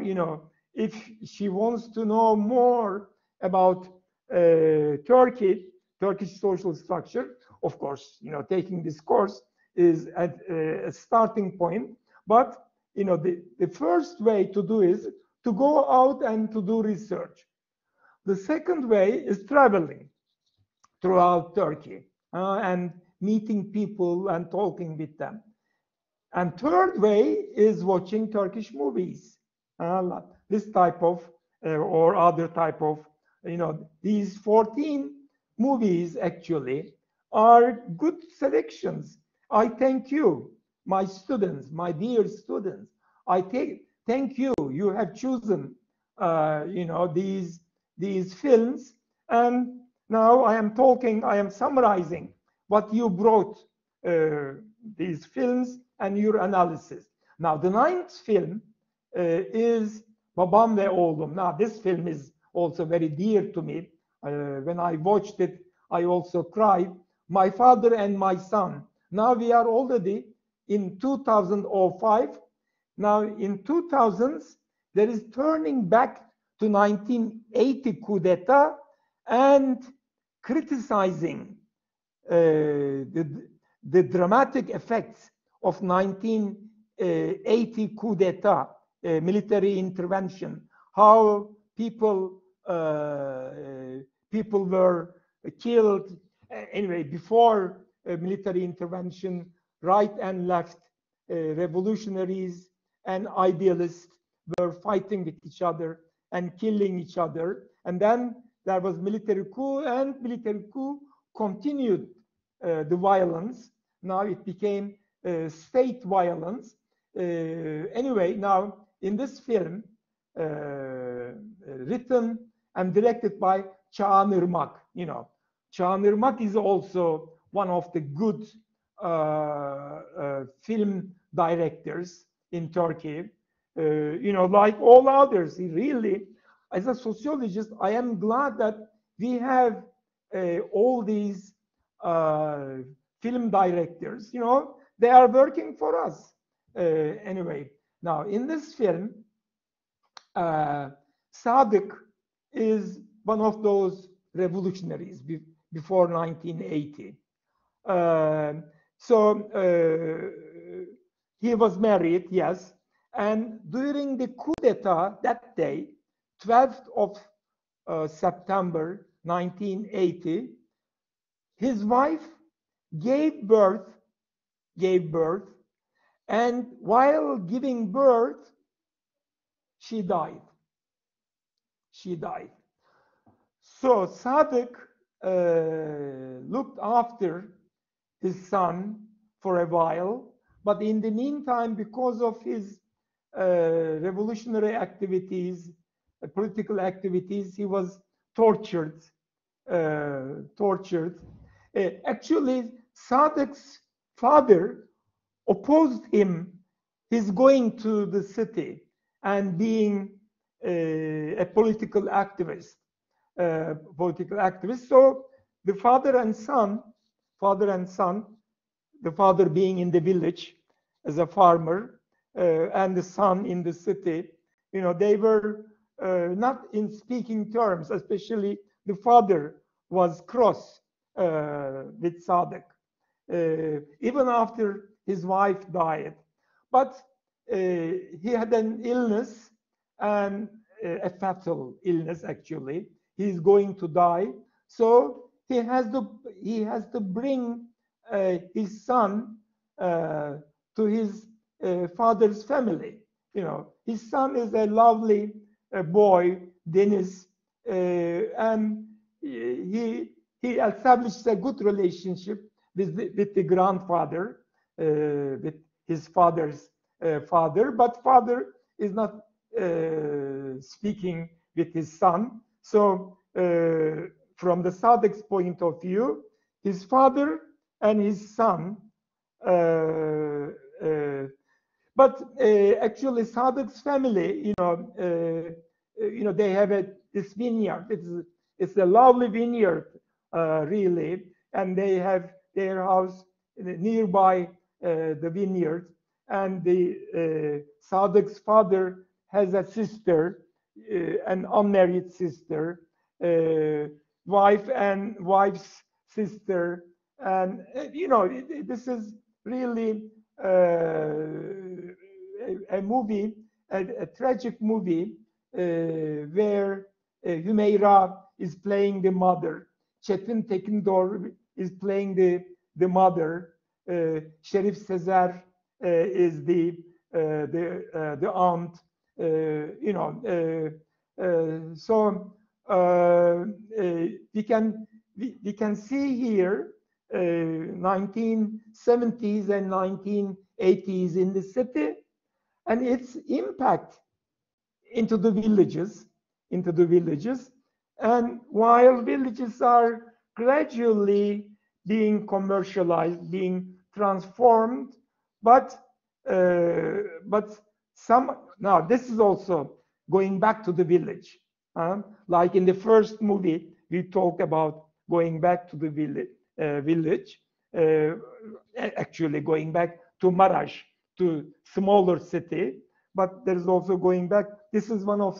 if she wants to know more about Turkish social structure, of course, taking this course is at a starting point. But, the first way to do is to go out and to do research. The second way is traveling throughout Turkey and meeting people and talking with them. And third way is watching Turkish movies. This type of, or other type of, these 14 movies actually are good selections. I thank you, my students, my dear students. I thank you. You have chosen, these films, and now I am summarizing what you brought, these films and your analysis. Now, the 9th film is Babam ve Oğlum. Now, this film is also very dear to me. When I watched it, I also cried. My Father and My Son. Now we are already in 2005. Now, in 2000s, there is turning back to 1980 coup d'etat and criticizing the dramatic effects of 1980 coup d'etat, military intervention, how people were killed. Anyway, before military intervention, right and left revolutionaries and idealists were fighting with each other and killing each other. And then there was military coup, and military coup continued the violence. Now it became state violence. Anyway, now in this film, written and directed by Çağan Irmak, Çağan Irmak is also one of the good film directors in Turkey. Like all others, he really, as a sociologist, I am glad that we have all these film directors. They are working for us. Anyway, now in this film, Sadık is one of those revolutionaries before 1980. So he was married, yes. And during the coup d'etat that day, 12th of September 1980, his wife gave birth, and while giving birth, she died. So Sadık looked after his son for a while, but in the meantime, because of his revolutionary activities, political activities, he was tortured. Actually, Sadık's father opposed his going to the city and being a political activist. So the father and son, the father being in the village as a farmer, and the son in the city, they were not in speaking terms. Especially the father was cross with Sadık, even after his wife died. But he had an illness, and a fatal illness actually. He's going to die, so he has to bring his son to his father's family. His son is a lovely boy, Deniz, and he established a good relationship with the grandfather, with his father's father, but father is not speaking with his son. So from the Sadık's point of view, his father and his son, but actually Sadık's family, they have this vineyard. It's a lovely vineyard, really, and they have their house nearby the vineyard. And the Sadık's father has a sister, an unmarried sister, wife and wife's sister, and this is really a movie, a tragic movie, where Hümeyra is playing the mother, Çetin Tekindor is playing the mother, Şerif Sezer is the aunt. So we can see here 1970s and 1980s in the city, and its impact into the villages. And while villages are gradually being commercialized, being transformed, but now this is also going back to the village. Like in the first movie, we talked about going back to the village, actually going back to Maraş, to smaller city, but there's also going back. This is one of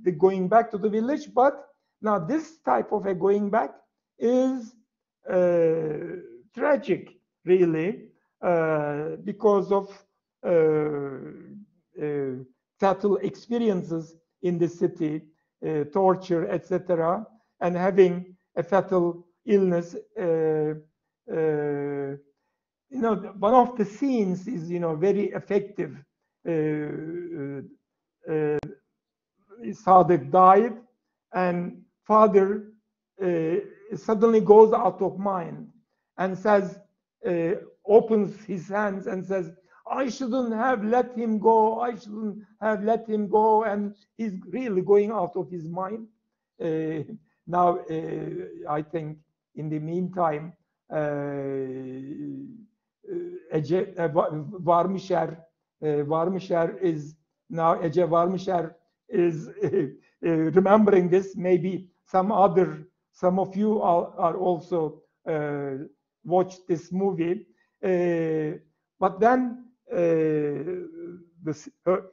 the going back to the village, but now this type of a going back is tragic, really, because of fatal experiences in the city, torture, etc., and having a fatal illness. One of the scenes is, very effective. Sadık died, and father suddenly goes out of mind and says, opens his hands and says, I shouldn't have let him go. And he's really going out of his mind. Now, I think in the meantime, Ece Varmışer is now, Ece Varmışer is remembering this. Maybe some of you are also watched this movie. But then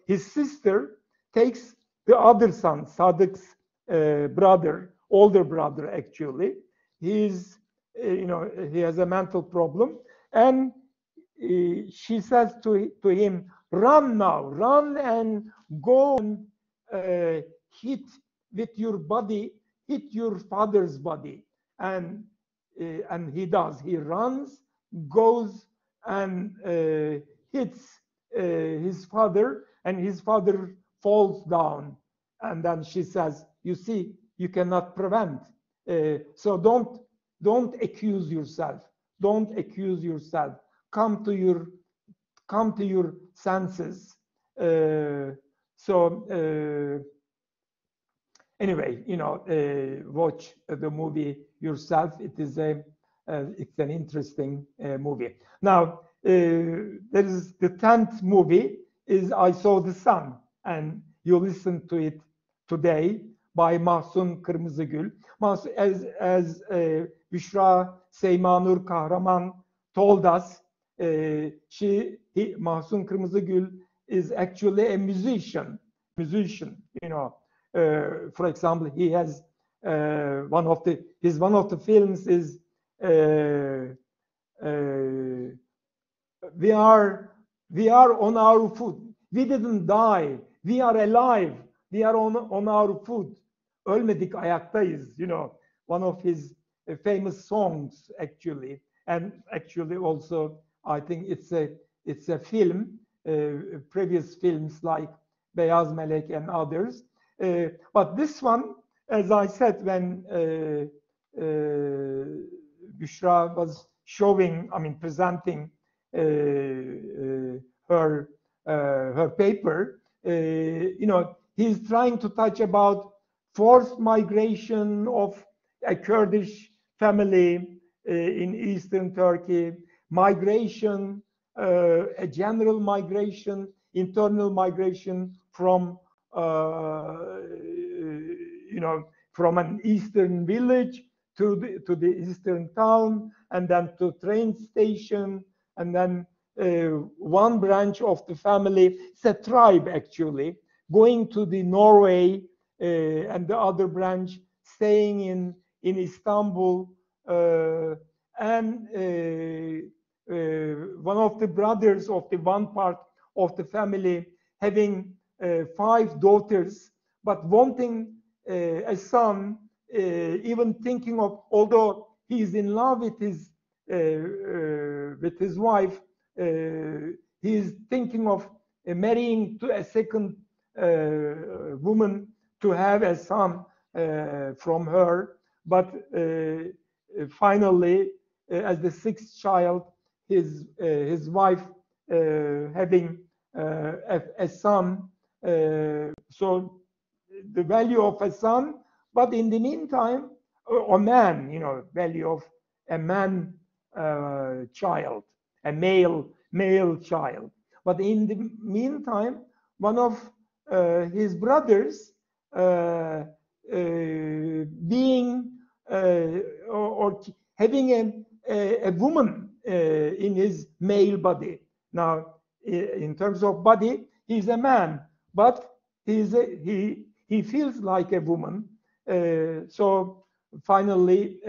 his sister takes the other son, Sadık's brother, older brother actually. He's he has a mental problem, and she says to him, "Run now, run and go and hit with your body, hit your father's body." And he does. He runs, goes and hits his father, and his father falls down. And then she says, "You see, you cannot prevent. So don't accuse yourself. Don't accuse yourself. Come to your senses." Anyway, watch the movie yourself. It's an interesting movie. Now, there is the 10th movie is I Saw the Sun, and you listen to it today by Mahsun Kırmızıgül. As Büşra Seymanur Kahraman told us, Mahsun Kırmızıgül is actually a musician. For example, he has one of the films is we are on our foot. We didn't die. We are alive. We are on our foot. Ölmedik, ayaktayız. One of his famous songs, actually, and actually also I think it's a film. Previous films like Beyaz Melek and others. But this one, as I said, when Büşra was presenting her paper, he's trying to touch about forced migration of a Kurdish family in eastern Turkey, migration, a general migration, internal migration from from an eastern village to the eastern town, and then to train station, and then one branch of the family, it's a tribe actually, going to the Norway, and the other branch staying in Istanbul, and one of the brothers of the one part of the family having 5 daughters, but wanting a son, even thinking of, although he is in love with his wife, he is thinking of marrying to a second woman to have a son from her. But finally, as the 6th child, his wife having a son, so the value of a son, but in the meantime, a man, value of a man child, a male child. But in the meantime, one of his brothers being or having a woman in his male body. Now, in terms of body, he's a man, but he feels like a woman. So finally,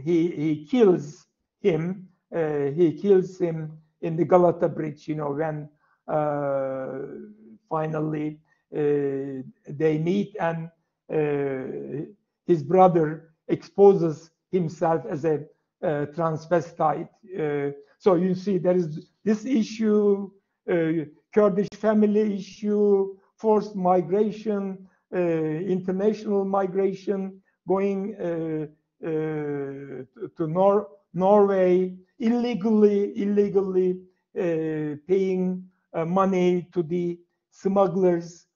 he kills him. He kills him in the Galata Bridge. When finally they meet, and his brother exposes himself as a transvestite. So you see, there is this issue, Kurdish family issue, forced migration, international migration, going to Norway, illegally paying money to the smugglers,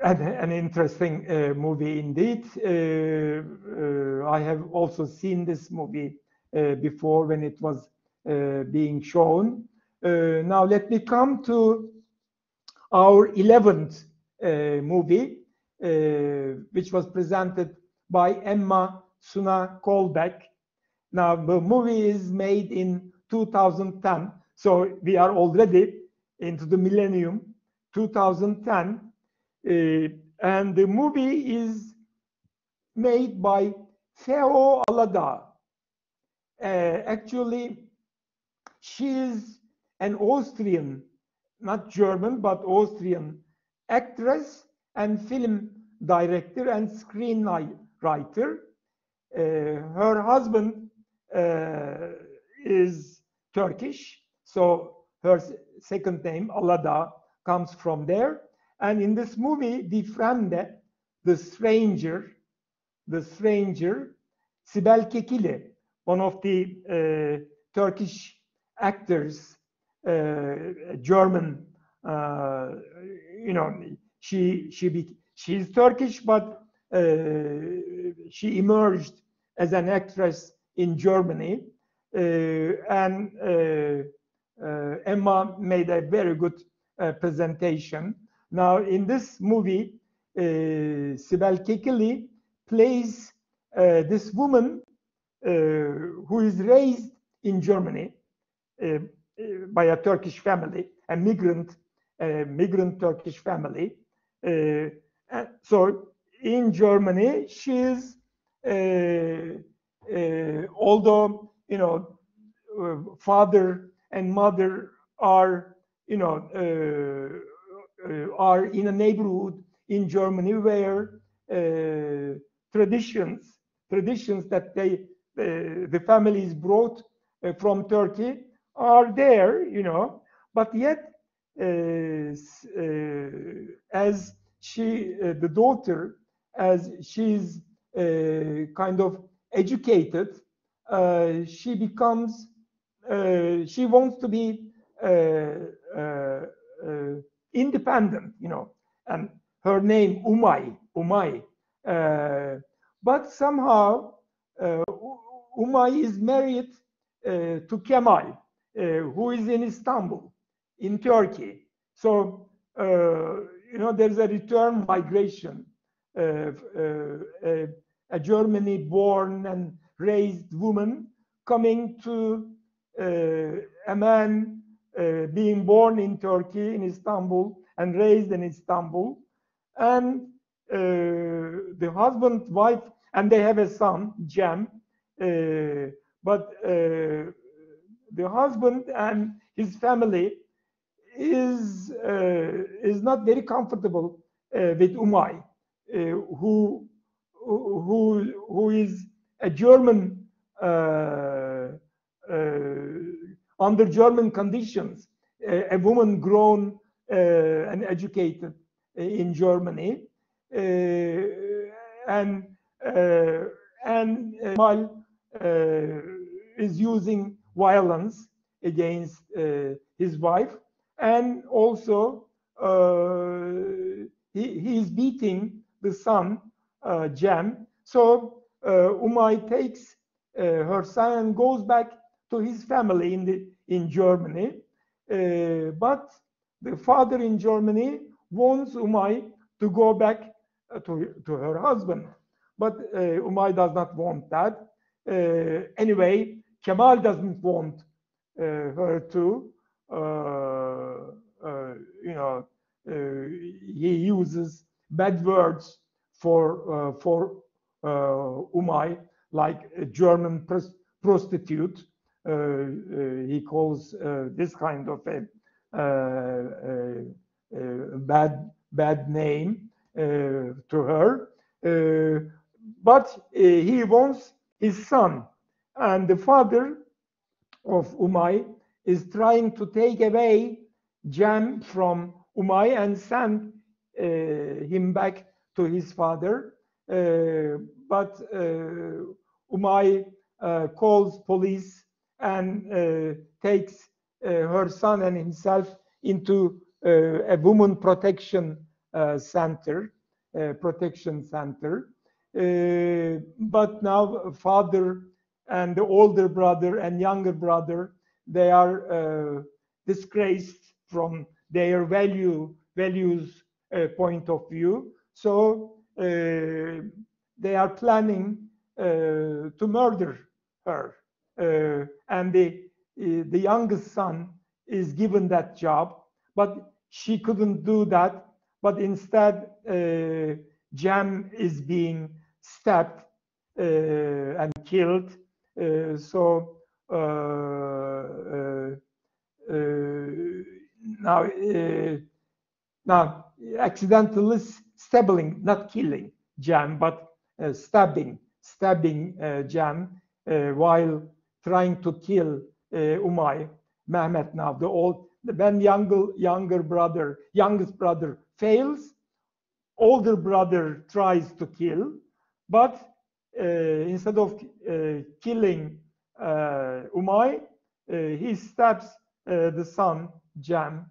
an interesting movie indeed. I have also seen this movie before when it was being shown. Now let me come to our 11th movie, which was presented by Emma Suna Kolbeck. Now the movie is made in 2010, so we are already into the millennium, 2010, and the movie is made by Theo Alada. Actually, she is an Austrian, not German, but Austrian actress and film director and screenwriter. Her husband is Turkish, so her second name, Alada, comes from there. And in this movie, Die Fremde, the stranger, Sibel Kekili, one of the Turkish actors, German, she's Turkish, but she emerged as an actress in Germany, and Emma made a very good presentation. Now, in this movie, Sibel Kekili plays this woman who is raised in Germany by a Turkish family, a migrant Turkish family. So in Germany, she is, although father and mother are are in a neighborhood in Germany where traditions that the families brought from Turkey are there, but yet as she, the daughter, as she's kind of educated, she becomes, she wants to be independent, and her name Umay, but somehow Umay is married to Kemal, who is in Istanbul, in Turkey. So there's a return migration. A Germany-born and raised woman coming to a man being born in Turkey, in Istanbul, and raised in Istanbul. And the husband, wife, and they have a son, Cem. But the husband and his family is not very comfortable with Umay, who is a German, under German conditions, a woman grown and educated in Germany, and Kemal is using violence against his wife, and also he is beating the son, Cem. So Umay takes her son and goes back to his family in Germany, but the father in Germany wants Umay to go back to her husband, but Umay does not want that. Anyway, Kemal doesn't want her to. He uses bad words for Umay, like a German prostitute. He calls this kind of a bad name to her, but he wants his son, and the father of Umay is trying to take away Cem from Umay and send him back to his father, but Umay calls police and takes her son and himself into a woman protection center. But now father and the older brother and younger brother, they are disgraced from their values point of view. So they are planning to murder her, and the youngest son is given that job. but she couldn't do that. But instead, Cem is being stabbed and killed. Now accidentally stabbing, not killing Cem, but stabbing Cem while trying to kill Umay. Mehmet now, when youngest brother fails, older brother tries to kill, but instead of killing Umay, he stabs the son Cem.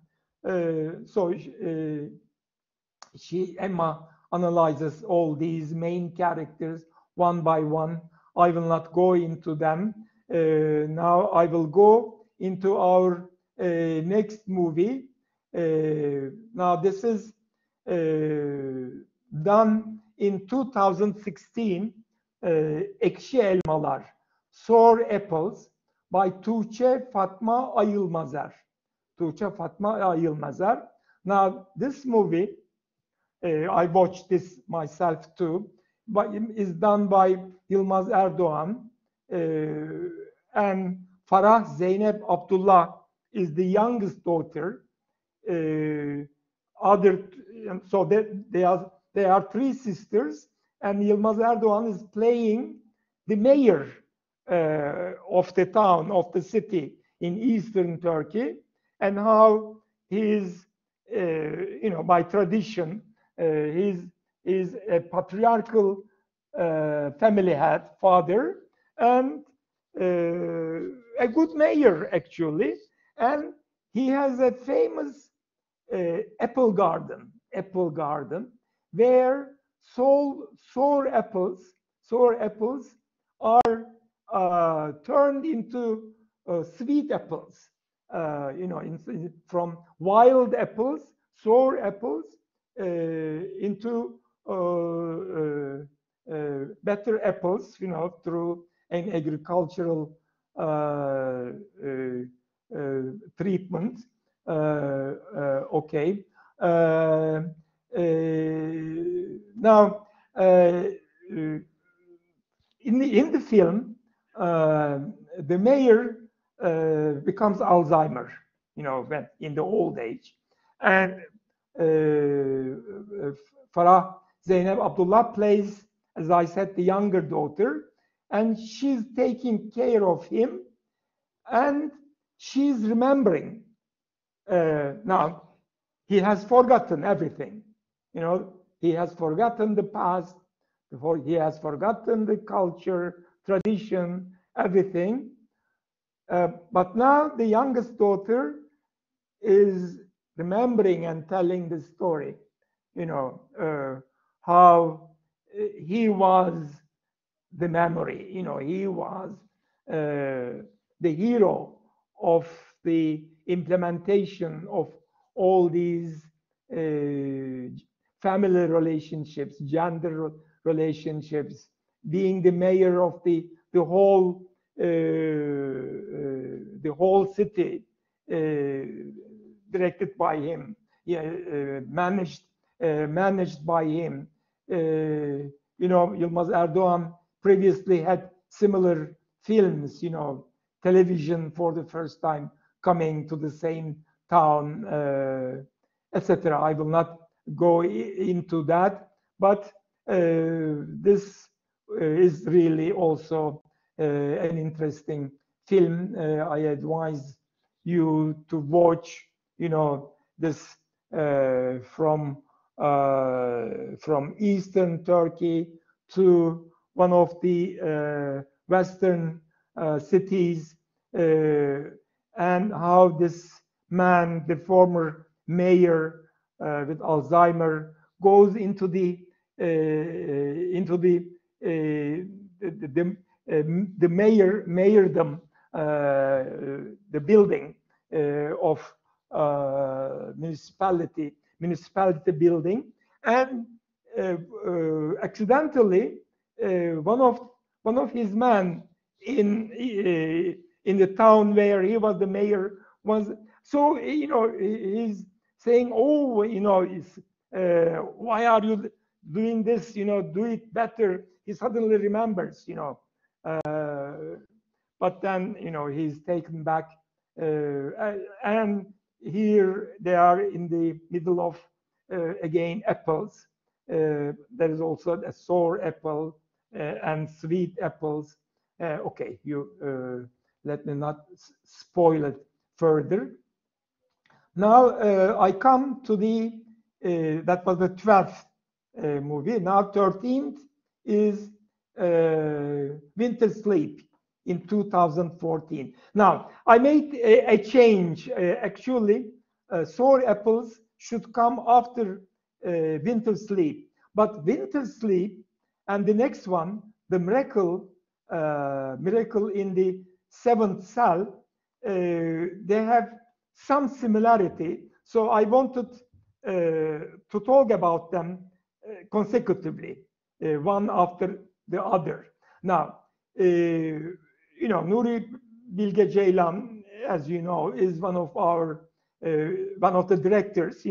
Emma analyzes all these main characters one by one. I will not go into them. Now I will go into our next movie. Now this is done in 2016. Ekşi Elmalar, Sour Apples by Tuğçe Fatma Ayılmazer. Now this movie, I watched this myself too, but is done by Yılmaz Erdoğan, and Farah Zeynep Abdullah is the youngest daughter. So they are three sisters, and Yılmaz Erdoğan is playing the mayor of the town, of the city in eastern Turkey, and how he's, by tradition, he's a patriarchal family head, father, and a good mayor actually, and he has a famous apple garden where sour apples are turned into sweet apples. From wild apples, sour apples, into better apples, through an agricultural treatment. Okay. Now, in the film, the mayor becomes Alzheimer, when in the old age, and Farah Zeynep Abdullah plays, as I said, the younger daughter, and she's taking care of him, and she's remembering. Now, he has forgotten everything. He has forgotten the past, he has forgotten the culture, tradition, everything. But now the youngest daughter is remembering and telling the story, how he was the memory, he was the hero of the implementation of all these family relationships, gender relationships, being the mayor of the whole city, directed by him, managed by him. Yılmaz Erdoğan previously had similar films, television for the first time coming to the same town, etc. I will not go into that, but this is really also an interesting film. I advise you to watch, this from eastern Turkey to one of the western cities, and how this man, the former mayor with Alzheimer, goes into the mayordom, the building of municipality building, and accidentally one of his men in the town where he was the mayor was, so he's saying, oh, why are you doing this? Do it better. He suddenly remembers, but then, he's taken back. And here they are in the middle of, again, apples. There is also a sour apple and sweet apples. Okay, let me not spoil it further. Now I come to that was the 12th movie. Now 13th is Winter Sleep in 2014. Now I made a change. Actually, sour apples should come after Winter Sleep. But Winter Sleep and the next one, the Miracle in the Seventh Cell, they have some similarity. So I wanted to talk about them consecutively, one after the other. Now, Nuri Bİlge Ceylan, as you know, is one of the directors.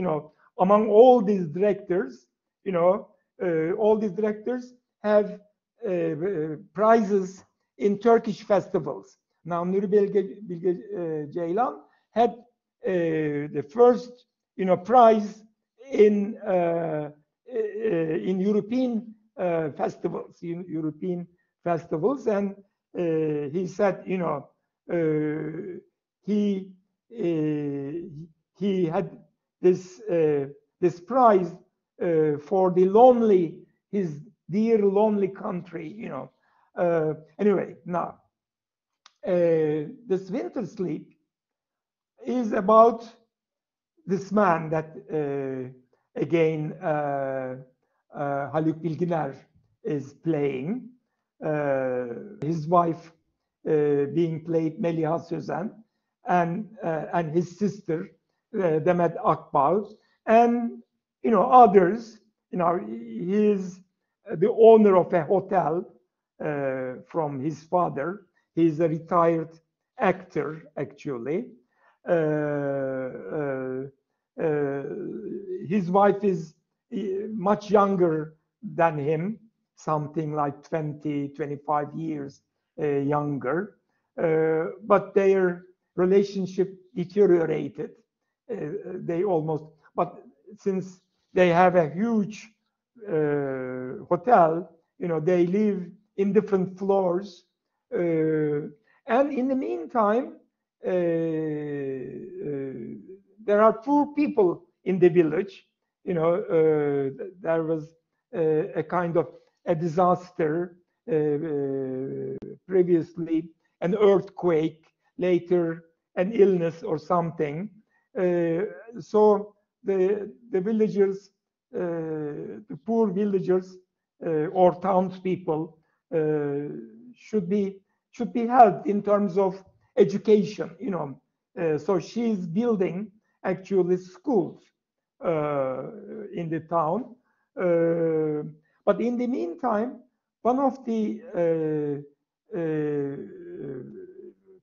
Among all these directors, all these directors have prizes in Turkish festivals. Now, Nuri Bİlge Ceylan had the first, prize in European festivals, and he said, he had this prize for his dear lonely country, Anyway, now this Winter Sleep is about this man that again Haluk Bilginer is playing, his wife being played Meliha Sözen, and his sister Demet Akbal, and others. He is the owner of a hotel from his father. He's a retired actor, actually. His wife is much younger than him, something like 20, 25 years younger. But their relationship deteriorated. But since they have a huge hotel, they live in different floors. And in the meantime, there are poor people in the village. There was a kind of a disaster previously, an earthquake, later an illness or something. So the villagers, the poor villagers or townspeople should be helped in terms of education. So she's building actually schools in the town. But in the meantime, one of the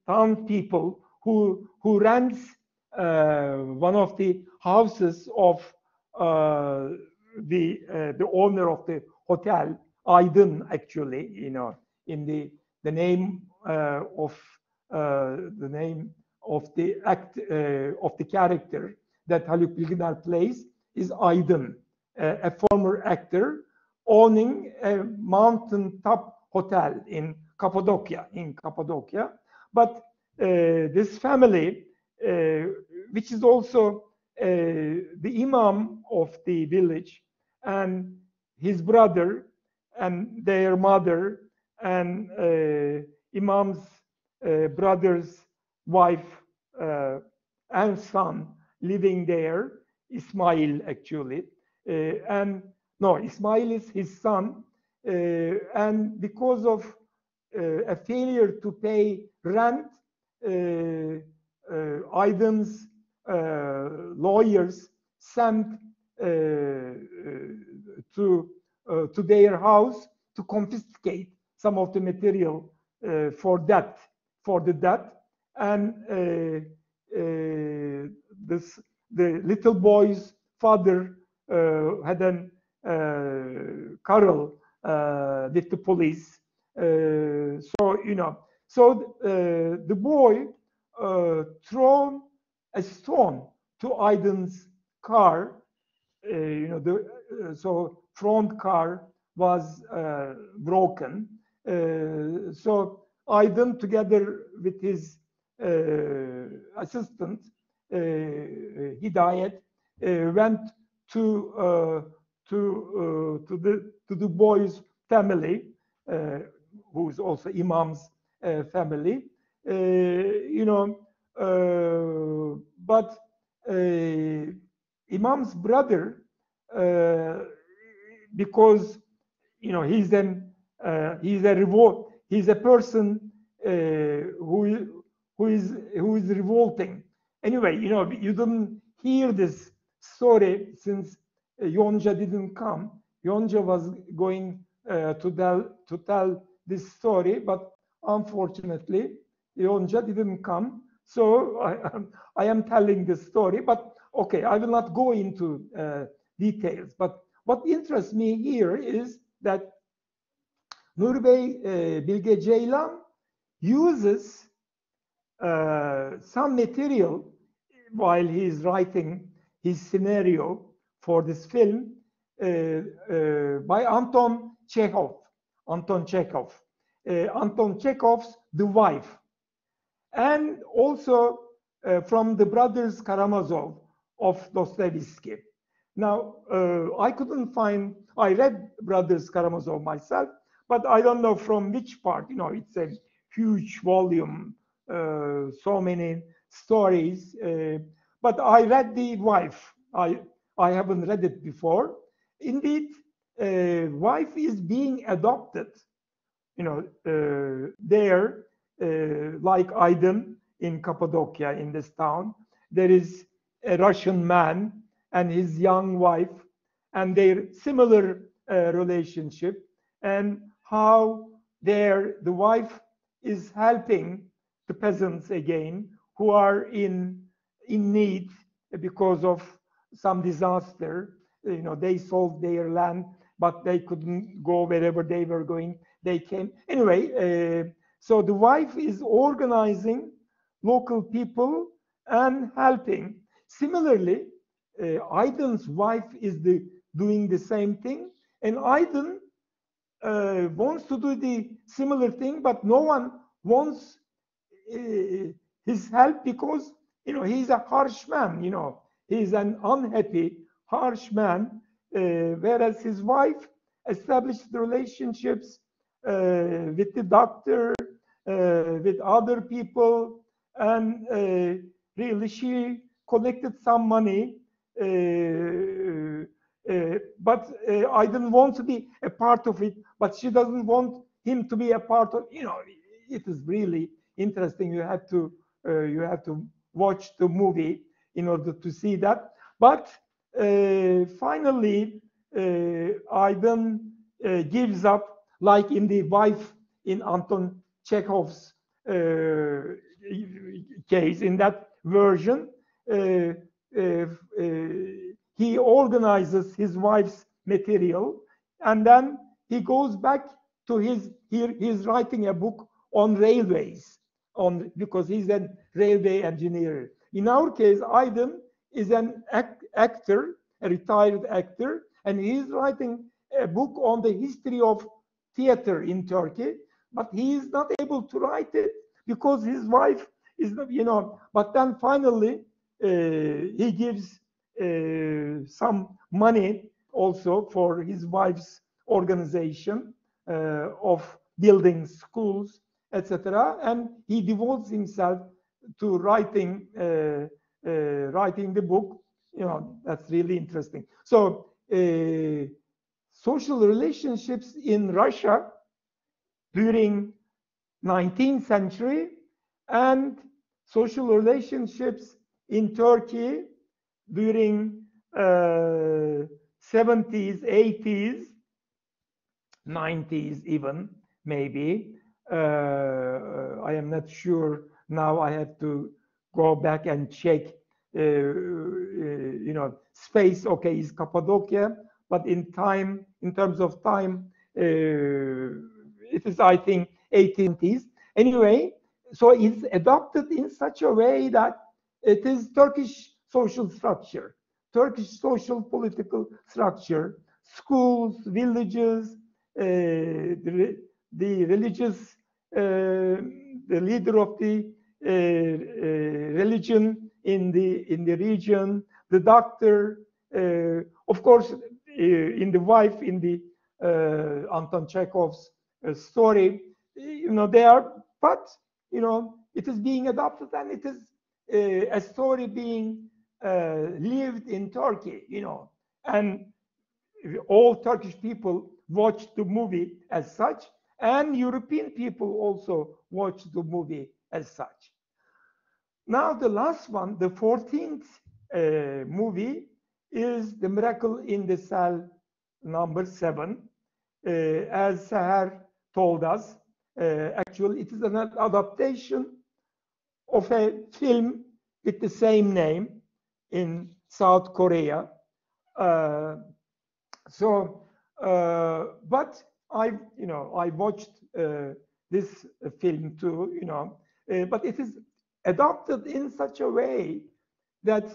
town people who rents one of the houses of the owner of the hotel, Aydın, actually, in the name of the character that Haluk Bilginer plays is Aydın, a former actor owning a mountaintop hotel in Cappadocia. But this family, which is also the imam of the village, and his brother and their mother, and imam's brother's wife and son living there, Ismail, actually. Ismail is his son, and because of a failure to pay rent, Aydın's lawyers sent to their house to confiscate some of the material for the debt, and the little boy's father had a quarrel with the police. So the boy thrown a stone to Aydın's car. So front car was broken. So Aydın, together with his assistant Hidayet, went to the boy's family, who is also Imam's family. But Imam's brother, because he's a person who is revolting. Anyway, you didn't hear this story since Yonca didn't come. Yonca was going to tell this story, but unfortunately Yonca didn't come. So I am telling this story, but okay, I will not go into details. But what interests me here is that Nur Bey Bİlge Ceylan uses some material while he is writing his scenario for this film by Anton Chekhov. Anton Chekhov's The Wife, and also from the Brothers Karamazov of Dostoevsky. Now, I couldn't find, I read Brothers Karamazov myself, but I don't know from which part. It's a huge volume, so many stories, but I read The Wife. I haven't read it before. Indeed, wife is being adopted, there, like Aydın in Cappadocia, in this town. There is a Russian man and his young wife, and their similar relationship, and how the wife is helping the peasants again, who are in need because of some disaster. They sold their land, but they couldn't go wherever they were going. They came anyway. So the wife is organizing local people and helping. Similarly, Aydın's wife is doing the same thing, and Aydın wants to do the similar thing, but no one wants his help because he's a harsh man. He's an unhappy, harsh man, whereas his wife established relationships with the doctor, with other people, and really she collected some money, but I didn't want to be a part of it, but she doesn't want him to be a part of, it is really interesting. You have to watch the movie in order to see that. But finally, Aydın gives up, like in The Wife in Anton Chekhov's case. In that version, he organizes his wife's material, and then he goes back to he's writing a book on railways, because he's a railway engineer. In our case, Aydın is an actor, a retired actor, and he's writing a book on the history of theater in Turkey, but he is not able to write it because his wife is not, but then finally he gives some money also for his wife's organization of building schools, etc., and he devotes himself to writing the book. That's really interesting. So social relationships in Russia during 19th century and social relationships in Turkey during 70s, 80s, 90s even, maybe. I am not sure now. I have to go back and check you know, space, okay, is Cappadocia, but in terms of time, it is, I think, 1820s. Anyway, so it's adopted in such a way that it is Turkish social structure, Turkish social political structure, schools, villages, the religious, the leader of the religion in the region, the doctor, of course, in the wife, in the Anton Chekhov's story, you know, they are, but you know, it is being adopted, and it is a story being lived in Turkey, you know, and all Turkish people watch the movie as such, and European people also watch the movie as such. Now the last one, the 14th movie, is The Miracle in the Cell number 7. As Seher told us, actually it is an adaptation of a film with the same name in South Korea. But I watched this film too, you know, but it is adopted in such a way that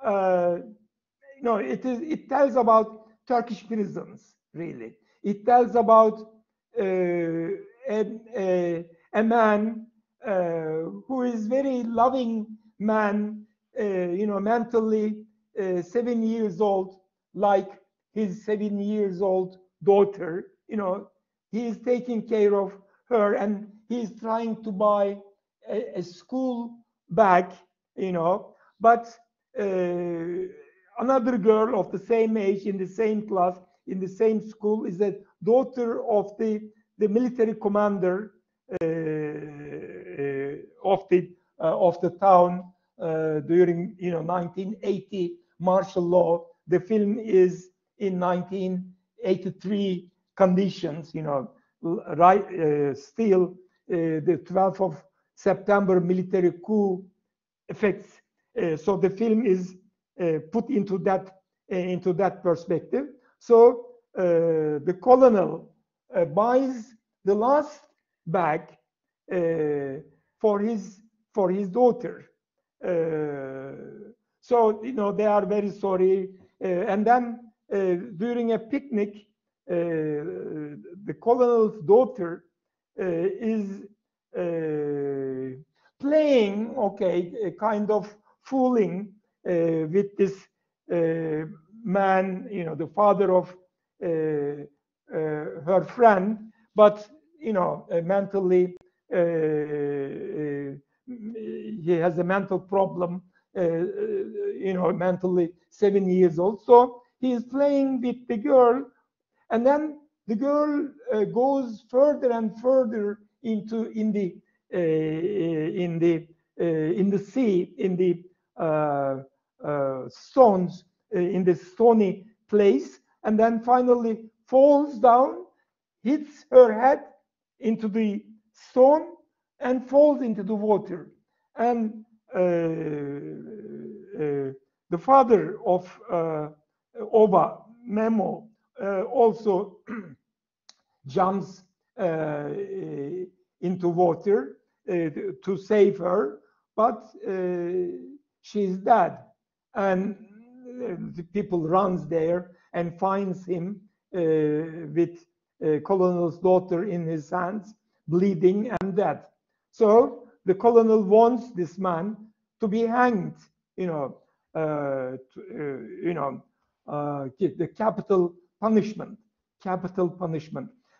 you know, it tells about Turkish prisons, really. It tells about a man who is very loving man, you know, mentally 7 years old, like his 7 years old daughter. You know, he is taking care of her, and he is trying to buy a school bag, you know, but another girl of the same age, in the same class, in the same school, is a daughter of the military commander of the town during, you know, 1980 martial law. The film is in 1983 conditions, you know, right? Still, the 12th of September military coup effects. So the film is put into that perspective. So the colonel buys the last bag for his daughter. So you know, they are very sorry, and then during a picnic, the colonel's daughter is playing, okay, a kind of fooling with this man, you know, the father of her friend, but you know, mentally he has a mental problem, you know, mentally 7 years old. So he is playing with the girl, and then the girl goes further and further into in the sea, in the stones, in the stony place, and then finally falls down, hits her head into the stone, and falls into the water. And the father of Oba, Memo, also jumps into water to save her, but she's dead. And the people runs there and finds him with colonel's daughter in his hands, bleeding and dead. So the colonel wants this man to be hanged, you know, the capital punishment.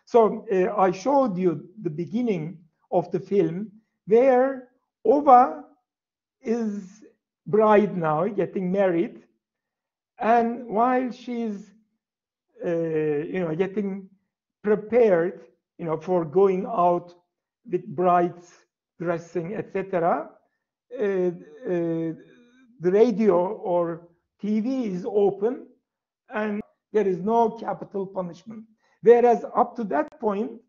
So I showed you the beginning of the film where Ova is bride now, getting married, and while she's getting prepared, you know, for going out with brides, dressing, etc., the radio or TV is open, and there is no capital punishment. Whereas up to that point,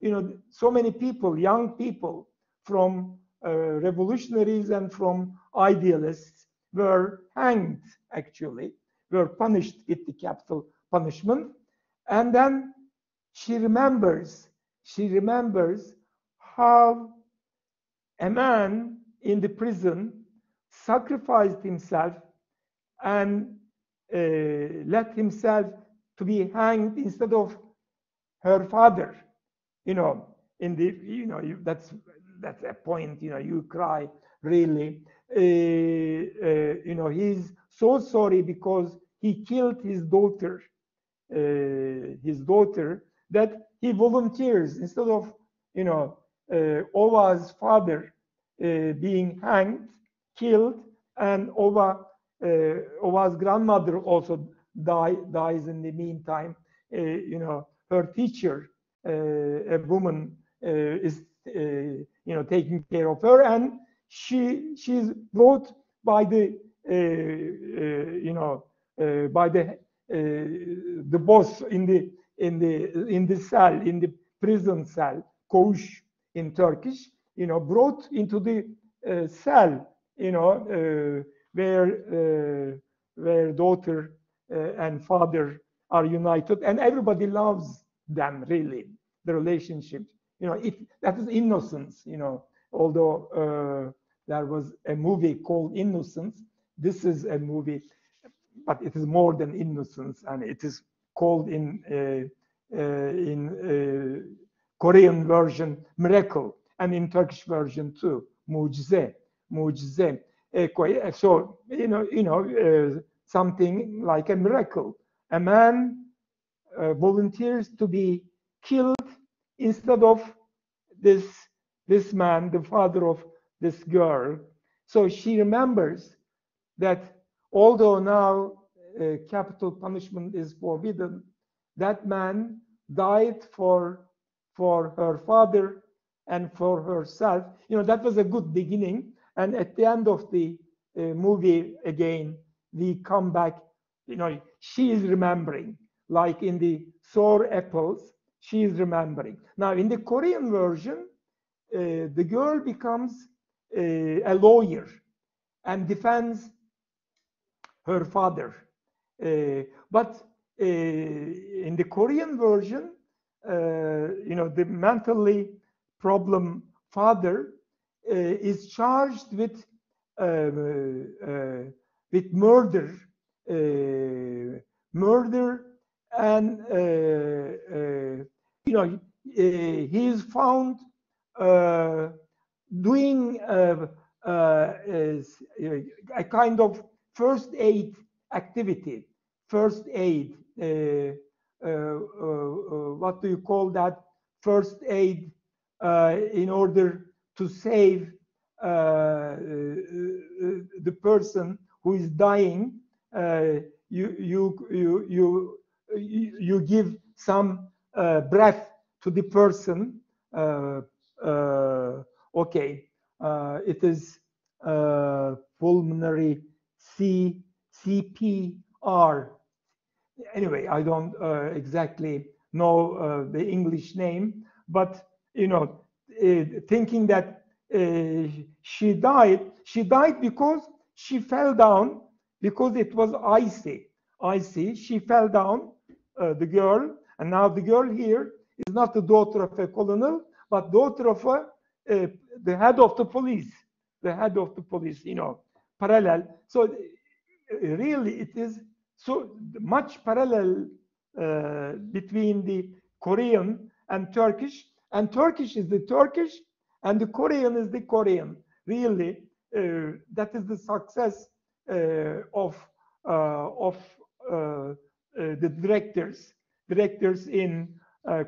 you know, so many people, young people, from revolutionaries and from idealists, were hanged, actually, were punished with the capital punishment. And then she remembers how a man in the prison sacrificed himself and let himself to be hanged instead of her father. In the, that's a point, you cry, really. He's so sorry because he killed his daughter, that he volunteers instead of, Ova's father being hanged, killed, and Ova's grandmother also dies in the meantime. Her teacher, a woman, is taking care of her, and she's brought by the the boss in the cell, in the prison cell, koğuş in Turkish, brought into the cell, where daughter and father are united, and everybody loves them, really, the relationship. That is innocence, although there was a movie called Innocence. This is a movie, but it is more than innocence, and it is called in Korean version Miracle, and in Turkish version too, Mucize. So something like a miracle. A man volunteers to be killed instead of this man, the father of this girl. So she remembers that although now capital punishment is forbidden, that man died for her father and for herself. That was a good beginning. And at the end of the movie, again, we come back, she is remembering, like in the sour apples, she is remembering. Now, in the Korean version, the girl becomes a lawyer and defends her father. But in the Korean version, the mentally problem father is charged with murder, and he is found doing a kind of first aid activity. First aid. What do you call that? First aid in order to save the person who is dying. You give some breath to the person. It is pulmonary CPR. Anyway, I don't exactly know the English name, but thinking that she died because she fell down, because it was icy. She fell down, the girl, and now the girl here is not the daughter of a colonel, but daughter of the head of the police. Parallel. So really, it is so much parallel between the Korean and Turkish, and Turkish is the Turkish, and the Korean is the Korean. Really, that is the success of the directors in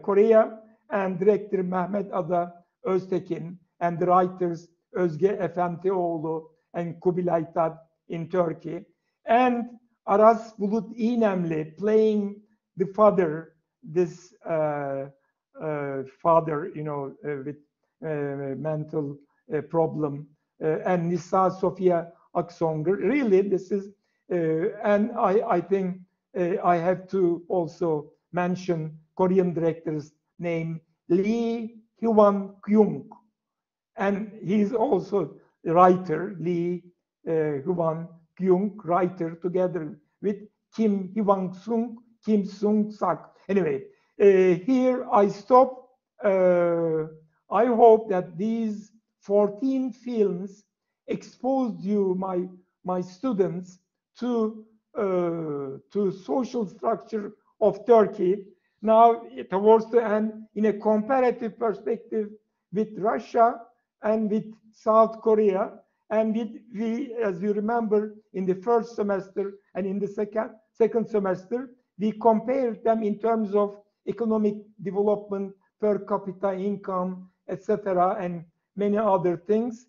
Korea, and director Mehmet Ada Öztekin, and the writers Özge Efendioğlu and Kubilay Tat in Turkey, and Aras Bulut İynemli playing the father, this father, with mental problem, and Nisa Sofia Aksonger. Really, this is, and I think I have to also mention Korean director's name, Lee Hyun-kyung, and he's also the writer, Lee Hyun Kyung, writer, together with Kim Hwang-sung, Kim Sung-sak. Anyway, here I stop. I hope that these 14 films exposed you, my students, to social structure of Turkey. Now, towards the end, in a comparative perspective with Russia and with South Korea, and we, as you remember, in the first semester and in the second semester, we compared them in terms of economic development, per capita income, etc., and many other things.